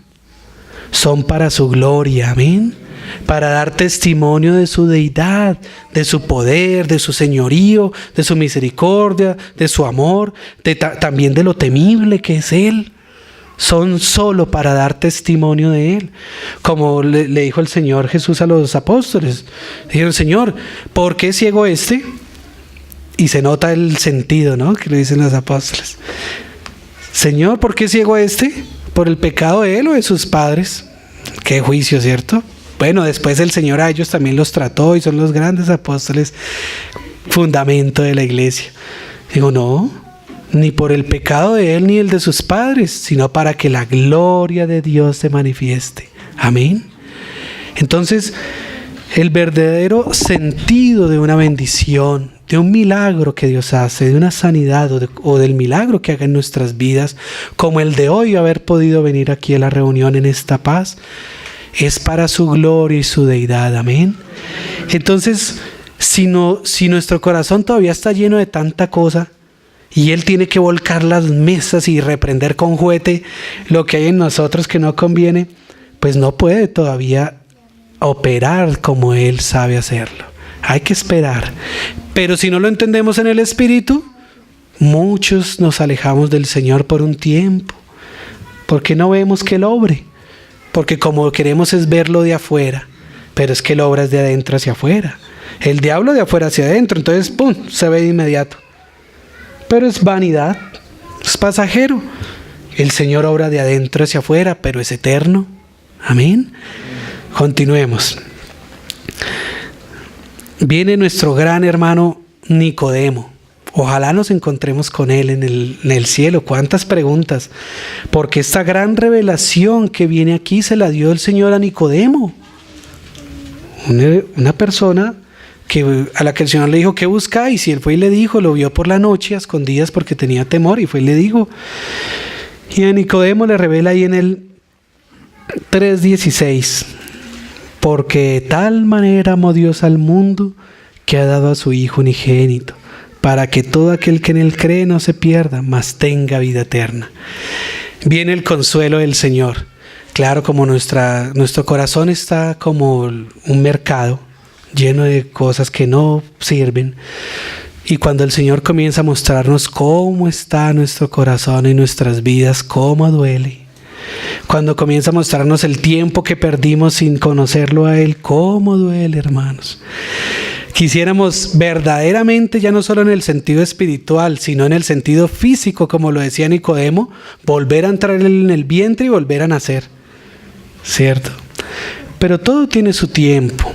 Son para su gloria, amén. Para dar testimonio de su deidad, de su poder, de su señorío, de su misericordia, de su amor, también de lo temible que es Él. Son solo para dar testimonio de Él. Como le dijo el Señor Jesús a los apóstoles. Dijeron, Señor, ¿por qué es ciego este? Y se nota el sentido, ¿no? Que le dicen los apóstoles. Señor, ¿por qué es ciego este? ¿Por el pecado de él o de sus padres? Qué juicio, ¿cierto? Bueno, después el Señor a ellos también los trató y son los grandes apóstoles, fundamento de la iglesia. Digo, no, ni por el pecado de él ni el de sus padres, sino para que la gloria de Dios se manifieste. Amén. Entonces, el verdadero sentido de una bendición, de un milagro que Dios hace, de una sanidad o del milagro que haga en nuestras vidas, como el de hoy haber podido venir aquí a la reunión en esta paz, es para su gloria y su deidad. Amén. Entonces, si nuestro corazón todavía está lleno de tanta cosa y Él tiene que volcar las mesas y reprender con juguete lo que hay en nosotros que no conviene, pues no puede todavía operar como Él sabe hacerlo. Hay que esperar. Pero si no lo entendemos en el Espíritu, muchos nos alejamos del Señor por un tiempo, porque no vemos que Él obre. Porque como queremos es verlo de afuera, pero es que Él obra es de adentro hacia afuera. El diablo de afuera hacia adentro, entonces ¡pum!, se ve de inmediato. Pero es vanidad, es pasajero. El Señor obra de adentro hacia afuera, pero es eterno. Amén. Continuemos. Viene nuestro gran hermano Nicodemo, Ojalá nos encontremos con Él en el cielo. ¿Cuántas preguntas? Porque esta gran revelación que viene aquí se la dio el Señor a Nicodemo. Una persona a la que el Señor le dijo, ¿qué buscáis? Y él fue y le dijo, lo vio por la noche a escondidas porque tenía temor, y fue y le dijo. Y a Nicodemo le revela ahí en el 3:16, porque de tal manera amó Dios al mundo que ha dado a su Hijo unigénito, para que todo aquel que en él cree no se pierda, mas tenga vida eterna. Viene el consuelo del Señor. Claro, como nuestro corazón está como un mercado lleno de cosas que no sirven, y cuando el Señor comienza a mostrarnos cómo está nuestro corazón y nuestras vidas, cómo duele, cuando comienza a mostrarnos el tiempo que perdimos sin conocerlo a Él, cómo duele, hermanos. Quisiéramos verdaderamente, ya no solo en el sentido espiritual, sino en el sentido físico, como lo decía Nicodemo, volver a entrar en el vientre y volver a nacer, ¿cierto? Pero todo tiene su tiempo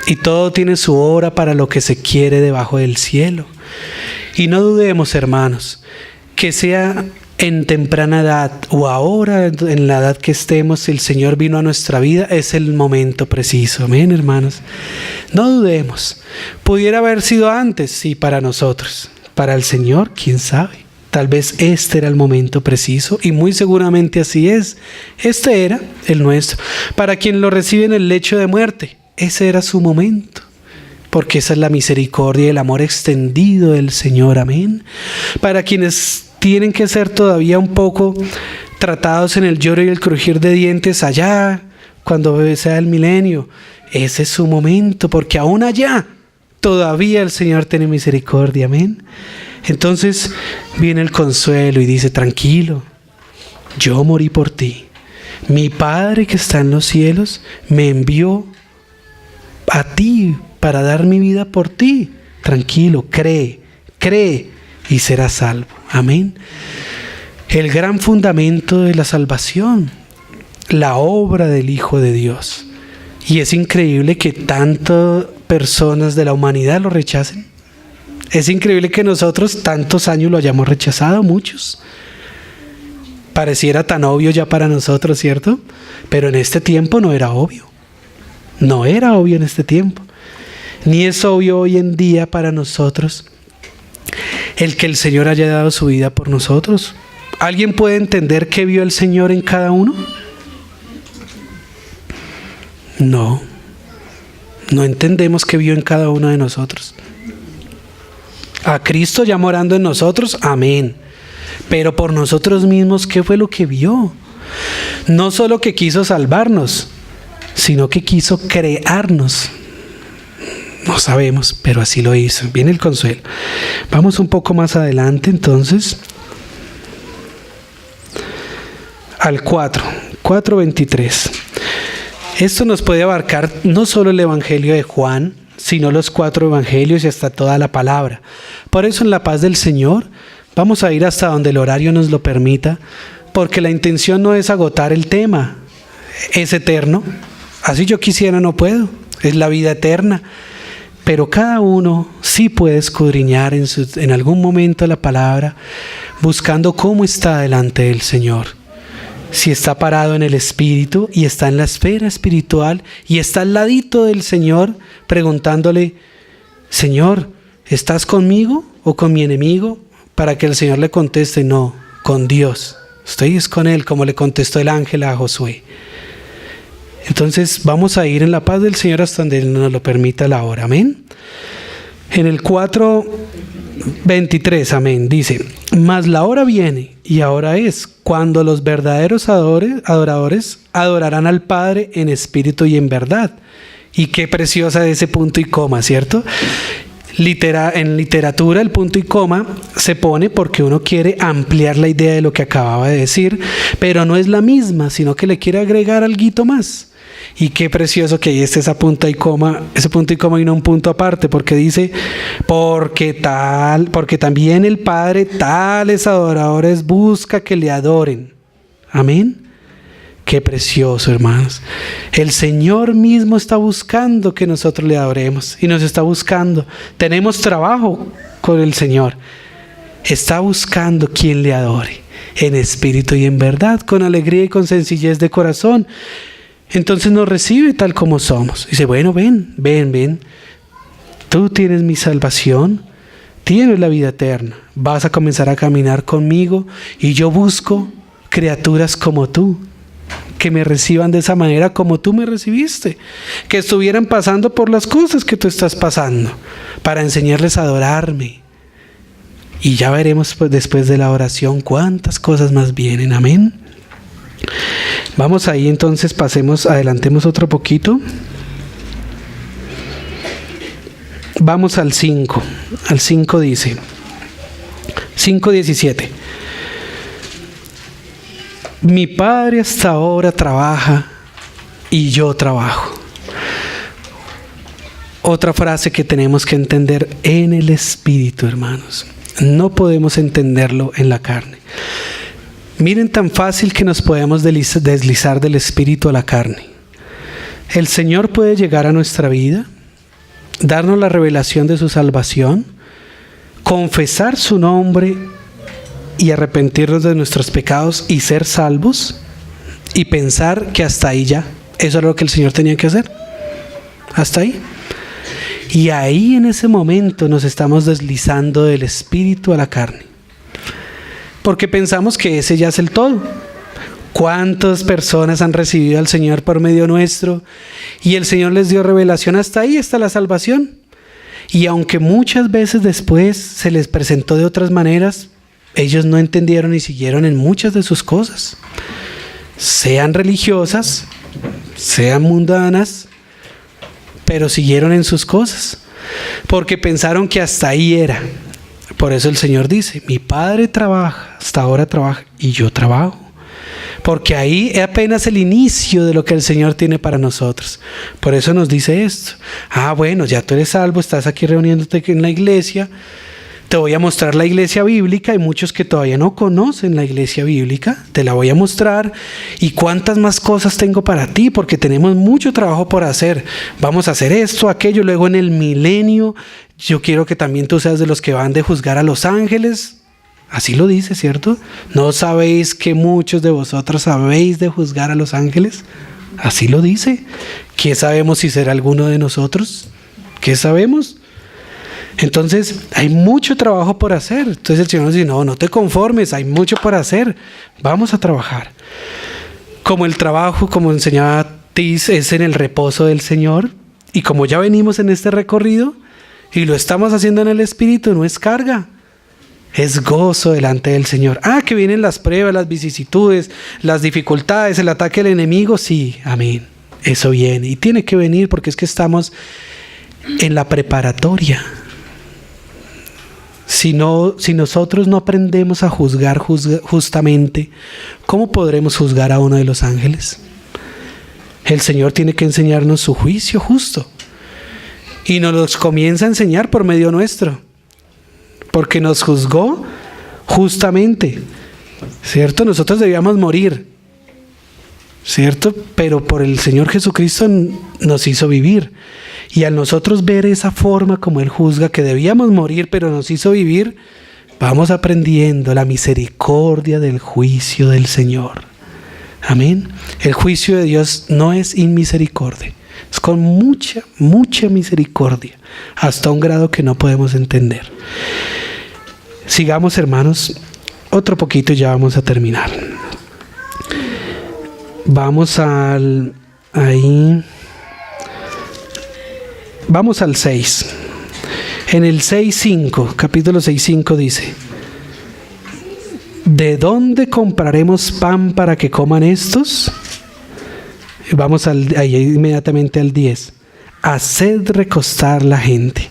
y todo tiene su hora para lo que se quiere debajo del cielo. Y no dudemos, hermanos, que sea en temprana edad o ahora en la edad que estemos, si el Señor vino a nuestra vida, es el momento preciso. Amén, hermanos. No dudemos. Pudiera haber sido antes, sí, para nosotros. Para el Señor, quién sabe. Tal vez este era el momento preciso, y muy seguramente así es. Este era el nuestro. Para quien lo recibe en el lecho de muerte, ese era su momento. Porque esa es la misericordia y el amor extendido del Señor. Amén. Para quienes tienen que ser todavía un poco tratados en el lloro y el crujir de dientes allá, cuando sea el milenio, ese es su momento, porque aún allá todavía el Señor tiene misericordia. Amén. Entonces viene el consuelo y dice, tranquilo, yo morí por ti. Mi Padre que está en los cielos me envió a ti para dar mi vida por ti. Tranquilo, cree y serás salvo. Amén. El gran fundamento de la salvación, la obra del Hijo de Dios. Y es increíble que tantas personas de la humanidad lo rechacen. Es increíble que nosotros tantos años lo hayamos rechazado, muchos. Pareciera tan obvio ya para nosotros, ¿cierto? Pero en este tiempo no era obvio. No era obvio en este tiempo. Ni es obvio hoy en día para nosotros el que el Señor haya dado su vida por nosotros. ¿Alguien puede entender qué vio el Señor en cada uno? No entendemos qué vio en cada uno de nosotros. A Cristo ya morando en nosotros, amén. Pero por nosotros mismos, ¿qué fue lo que vio? No solo que quiso salvarnos, sino que quiso crearnos. No sabemos, pero así lo hizo. Viene el consuelo. Vamos un poco más adelante entonces al 4:23. Esto nos puede abarcar no solo el Evangelio de Juan, sino los 4 evangelios y hasta toda la palabra. Por eso en la paz del Señor vamos a ir hasta donde el horario nos lo permita, porque la intención no es agotar el tema. Es eterno. Así yo quisiera, no puedo. Es la vida eterna. Pero cada uno sí puede escudriñar en algún momento la palabra, buscando cómo está delante del Señor. Si está parado en el Espíritu y está en la esfera espiritual y está al ladito del Señor, preguntándole, Señor, ¿estás conmigo o con mi enemigo? Para que el Señor le conteste, no, con Dios. Estoy con Él, como le contestó el ángel a Josué. Entonces vamos a ir en la paz del Señor hasta donde Él nos lo permita la hora. Amén. En el 4:23, amén, dice, mas la hora viene y ahora es cuando los verdaderos adoradores adorarán al Padre en espíritu y en verdad. Y qué preciosa ese punto y coma, ¿cierto? En literatura el punto y coma se pone porque uno quiere ampliar la idea de lo que acababa de decir, pero no es la misma, sino que le quiere agregar algo más. Y qué precioso que ahí esté ese punto y coma y no un punto aparte, porque dice, porque también el Padre tales adoradores busca que le adoren. Amén. Qué precioso, hermanos. El Señor mismo está buscando que nosotros le adoremos y nos está buscando. Tenemos trabajo, con el Señor, está buscando quien le adore, en espíritu y en verdad, con alegría y con sencillez de corazón. Entonces nos recibe tal como somos. Dice, bueno, ven. Tú tienes mi salvación, tienes la vida eterna. Vas a comenzar a caminar conmigo y yo busco criaturas como tú, que me reciban de esa manera como tú me recibiste, que estuvieran pasando por las cosas que tú estás pasando, para enseñarles a adorarme. Y ya veremos pues, después de la oración cuántas cosas más vienen. Amén. Vamos ahí entonces, adelantemos otro poquito. Vamos al 5. Al 5 dice, 5:17. Mi Padre hasta ahora trabaja y yo trabajo. Otra frase que tenemos que entender en el Espíritu, hermanos. No podemos entenderlo en la carne. Miren tan fácil que nos podemos deslizar del Espíritu a la carne. El Señor puede llegar a nuestra vida, darnos la revelación de su salvación, confesar su nombre y arrepentirnos de nuestros pecados y ser salvos, y pensar que hasta ahí ya, eso es lo que el Señor tenía que hacer, hasta ahí. Y ahí en ese momento nos estamos deslizando del espíritu a la carne, porque pensamos que ese ya es el todo. ¿Cuántas personas han recibido al Señor por medio nuestro? Y el Señor les dio revelación, hasta ahí está la salvación. Y aunque muchas veces después se les presentó de otras maneras, ellos no entendieron y siguieron en muchas de sus cosas. Sean religiosas, sean mundanas, pero siguieron en sus cosas, porque pensaron que hasta ahí era. Por eso el Señor dice, mi Padre trabaja, hasta ahora trabaja, y yo trabajo. Porque ahí es apenas el inicio de lo que el Señor tiene para nosotros. Por eso nos dice esto. Bueno, ya tú eres salvo, estás aquí reuniéndote en la iglesia. Te voy a mostrar la iglesia bíblica. Hay muchos que todavía no conocen la iglesia bíblica. Te la voy a mostrar. Y cuántas más cosas tengo para ti, porque tenemos mucho trabajo por hacer. Vamos a hacer esto, aquello. Luego en el milenio, yo quiero que también tú seas de los que van de juzgar a los ángeles. Así lo dice, ¿cierto? ¿No sabéis que muchos de vosotros habéis de juzgar a los ángeles? Así lo dice. ¿Qué sabemos si será alguno de nosotros? ¿Qué sabemos? Entonces, hay mucho trabajo por hacer. Entonces el Señor nos dice, no te conformes, hay mucho por hacer. Vamos a trabajar. Como el trabajo, como enseñaba Tis, es en el reposo del Señor. Y como ya venimos en este recorrido y lo estamos haciendo en el Espíritu, no es carga. Es gozo delante del Señor. Que vienen las pruebas, las vicisitudes, las dificultades, el ataque del enemigo. Sí, amén. Eso viene y tiene que venir, porque es que estamos en la preparatoria. Si nosotros no aprendemos a juzgar justamente, ¿cómo podremos juzgar a uno de los ángeles? El Señor tiene que enseñarnos su juicio justo. Y nos los comienza a enseñar por medio nuestro. Porque nos juzgó justamente, ¿cierto? Nosotros debíamos morir, ¿cierto? Pero por el Señor Jesucristo nos hizo vivir. Y al nosotros ver esa forma como Él juzga, que debíamos morir, pero nos hizo vivir, vamos aprendiendo la misericordia del juicio del Señor. Amén. El juicio de Dios no es inmisericordia, es con mucha, mucha misericordia, hasta un grado que no podemos entender. Sigamos, hermanos, otro poquito y ya vamos a terminar. Vamos al 6. En el 6:5, capítulo 6:5 dice: ¿de dónde compraremos pan para que coman estos? Vamos ahí inmediatamente al 10. Haced recostar la gente.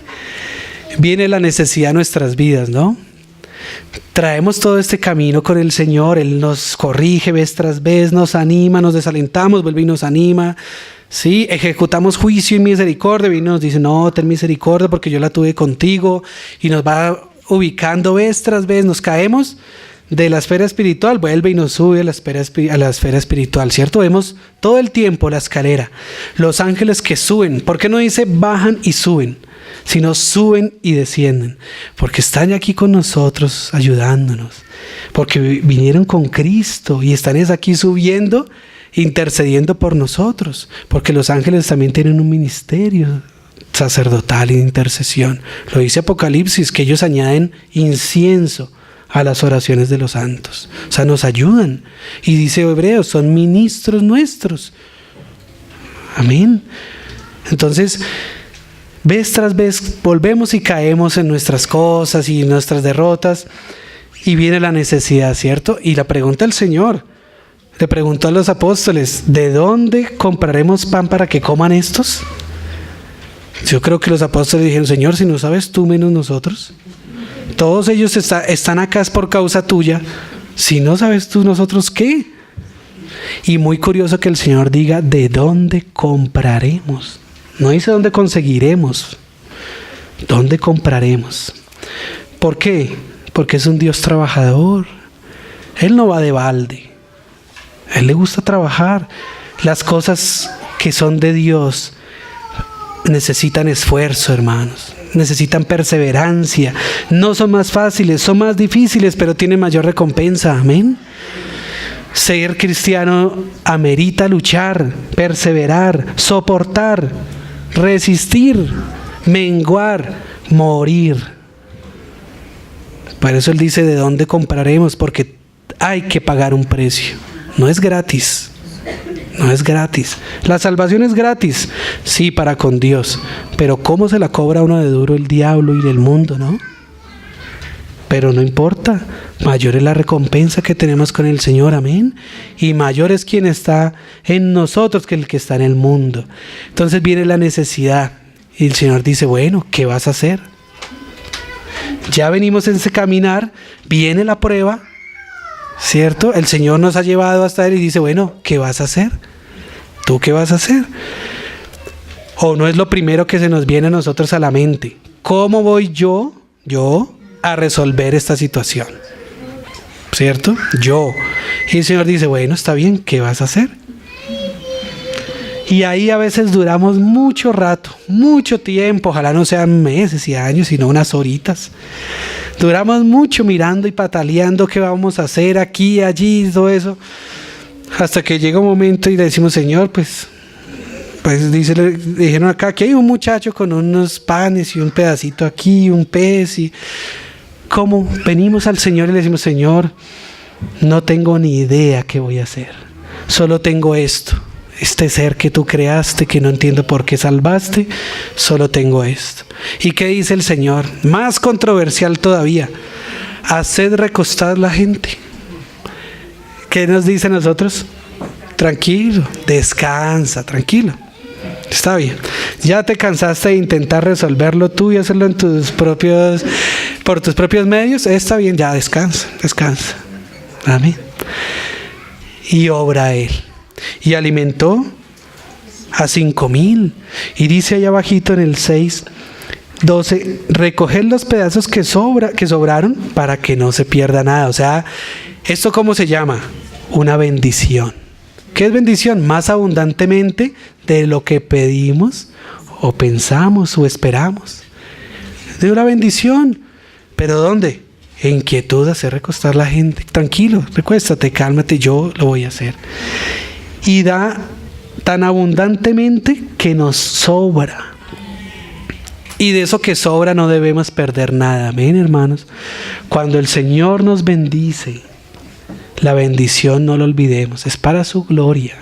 Viene la necesidad de nuestras vidas, ¿no? Traemos todo este camino con el Señor. Él nos corrige vez tras vez, nos anima, nos desalentamos, vuelve y nos anima. Sí, ejecutamos juicio y misericordia. Y nos dice, no, ten misericordia porque yo la tuve contigo. Y nos va ubicando vez tras vez. Nos caemos de la esfera espiritual, vuelve y nos sube a la esfera espiritual, ¿cierto? Vemos todo el tiempo la escalera. Los ángeles que suben. ¿Por qué no dice bajan y suben? sino suben y descienden, porque están aquí con nosotros ayudándonos, porque vinieron con Cristo y están aquí subiendo, intercediendo por nosotros, porque los ángeles también tienen un ministerio sacerdotal y de intercesión. Lo dice Apocalipsis, que ellos añaden incienso a las oraciones de los santos, o sea, nos ayudan. Y dice Hebreos, son ministros nuestros. Amén. Entonces, vez tras vez volvemos y caemos en nuestras cosas y nuestras derrotas, y viene la necesidad, ¿cierto? Y la pregunta del Señor, le preguntó a los apóstoles, ¿de dónde compraremos pan para que coman estos? Yo creo que los apóstoles dijeron, Señor, si no sabes tú menos nosotros. Todos ellos están acá es por causa tuya. Si no sabes tú, ¿nosotros qué? Y muy curioso que el Señor diga, ¿de dónde compraremos? No dice dónde conseguiremos. ¿Dónde compraremos? ¿Por qué? Porque es un Dios trabajador. Él no va de balde. A Él le gusta trabajar. Las cosas que son de Dios necesitan esfuerzo, hermanos. Necesitan perseverancia. No son más fáciles, son más difíciles, pero tienen mayor recompensa. Amén. Ser cristiano amerita luchar, perseverar, soportar, resistir, menguar, morir. Por eso Él dice, ¿de dónde compraremos? Porque hay que pagar un precio. No es gratis. No es gratis. La salvación es gratis, sí, para con Dios. Pero ¿cómo se la cobra uno de duro el diablo y el mundo, no? Pero no importa. Mayor es la recompensa que tenemos con el Señor, amén. Y mayor es quien está en nosotros que el que está en el mundo. Entonces viene la necesidad. Y el Señor dice, bueno, ¿qué vas a hacer? Ya venimos en ese caminar, viene la prueba, ¿cierto? El Señor nos ha llevado hasta Él y dice, bueno, ¿qué vas a hacer? ¿Tú qué vas a hacer? O no es lo primero que se nos viene a nosotros a la mente. ¿Cómo voy yo a resolver esta situación? ¿Cierto? Y el Señor dice, bueno, está bien, ¿qué vas a hacer? Y ahí a veces duramos mucho rato, mucho tiempo, ojalá no sean meses y años, sino unas horitas. Duramos mucho mirando y pataleando qué vamos a hacer aquí, allí, todo eso. Hasta que llega un momento y le decimos, Señor, pues dijeron acá que hay un muchacho con unos panes y un pedacito aquí, un pez. Y ¿cómo? Venimos al Señor y le decimos, Señor, no tengo ni idea qué voy a hacer. Solo tengo esto. Este ser que tú creaste, que no entiendo por qué salvaste, solo tengo esto. ¿Y qué dice el Señor? Más controversial todavía. Haced recostar la gente. ¿Qué nos dice a nosotros? Tranquilo, descansa, tranquilo. Está bien. Ya te cansaste de intentar resolverlo tú y hacerlo por tus propios medios. Está bien, ya descansa. Amén. Y obra Él. Y alimentó a 5,000. Y dice allá abajito en el 6:12, recoged los pedazos que sobraron para que no se pierda nada. O sea, ¿esto cómo se llama? Una bendición. ¿Qué es bendición? Más abundantemente de lo que pedimos o pensamos o esperamos. De una bendición. ¿Pero dónde? En quietud, hacer recostar la gente. Tranquilo, recuéstate, cálmate, yo lo voy a hacer. Y da tan abundantemente que nos sobra. Y de eso que sobra no debemos perder nada. Amén, hermanos. Cuando el Señor nos bendice, la bendición no lo olvidemos. Es para su gloria,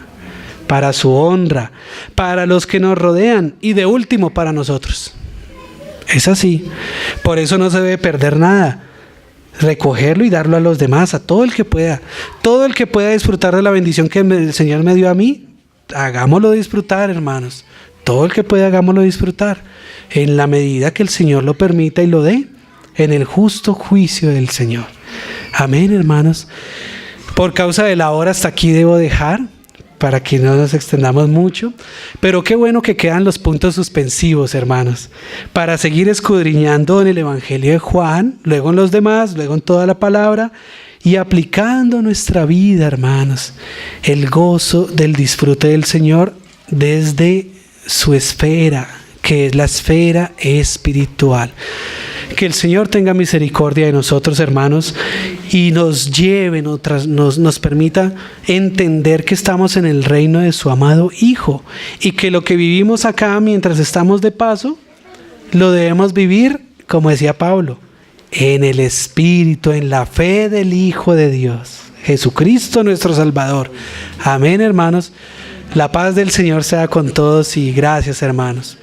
para su honra, para los que nos rodean y de último para nosotros. Es así. Por eso no se debe perder nada. Recogerlo y darlo a los demás, a todo el que pueda. Todo el que pueda disfrutar de la bendición que el Señor me dio a mí, hagámoslo disfrutar, hermanos. Todo el que pueda, hagámoslo disfrutar. En la medida que el Señor lo permita y lo dé, en el justo juicio del Señor. Amén, hermanos. Por causa de la hora hasta aquí debo dejar, para que no nos extendamos mucho. Pero qué bueno que quedan los puntos suspensivos, hermanos, para seguir escudriñando en el Evangelio de Juan, luego en los demás, luego en toda la palabra, y aplicando nuestra vida, hermanos, el gozo del disfrute del Señor desde su esfera, que es la esfera espiritual. Que el Señor tenga misericordia de nosotros, hermanos, y nos lleve, nos permita entender que estamos en el reino de su amado Hijo y que lo que vivimos acá mientras estamos de paso, lo debemos vivir, como decía Pablo, en el Espíritu, en la fe del Hijo de Dios, Jesucristo nuestro Salvador. Amén, hermanos. La paz del Señor sea con todos y gracias, hermanos.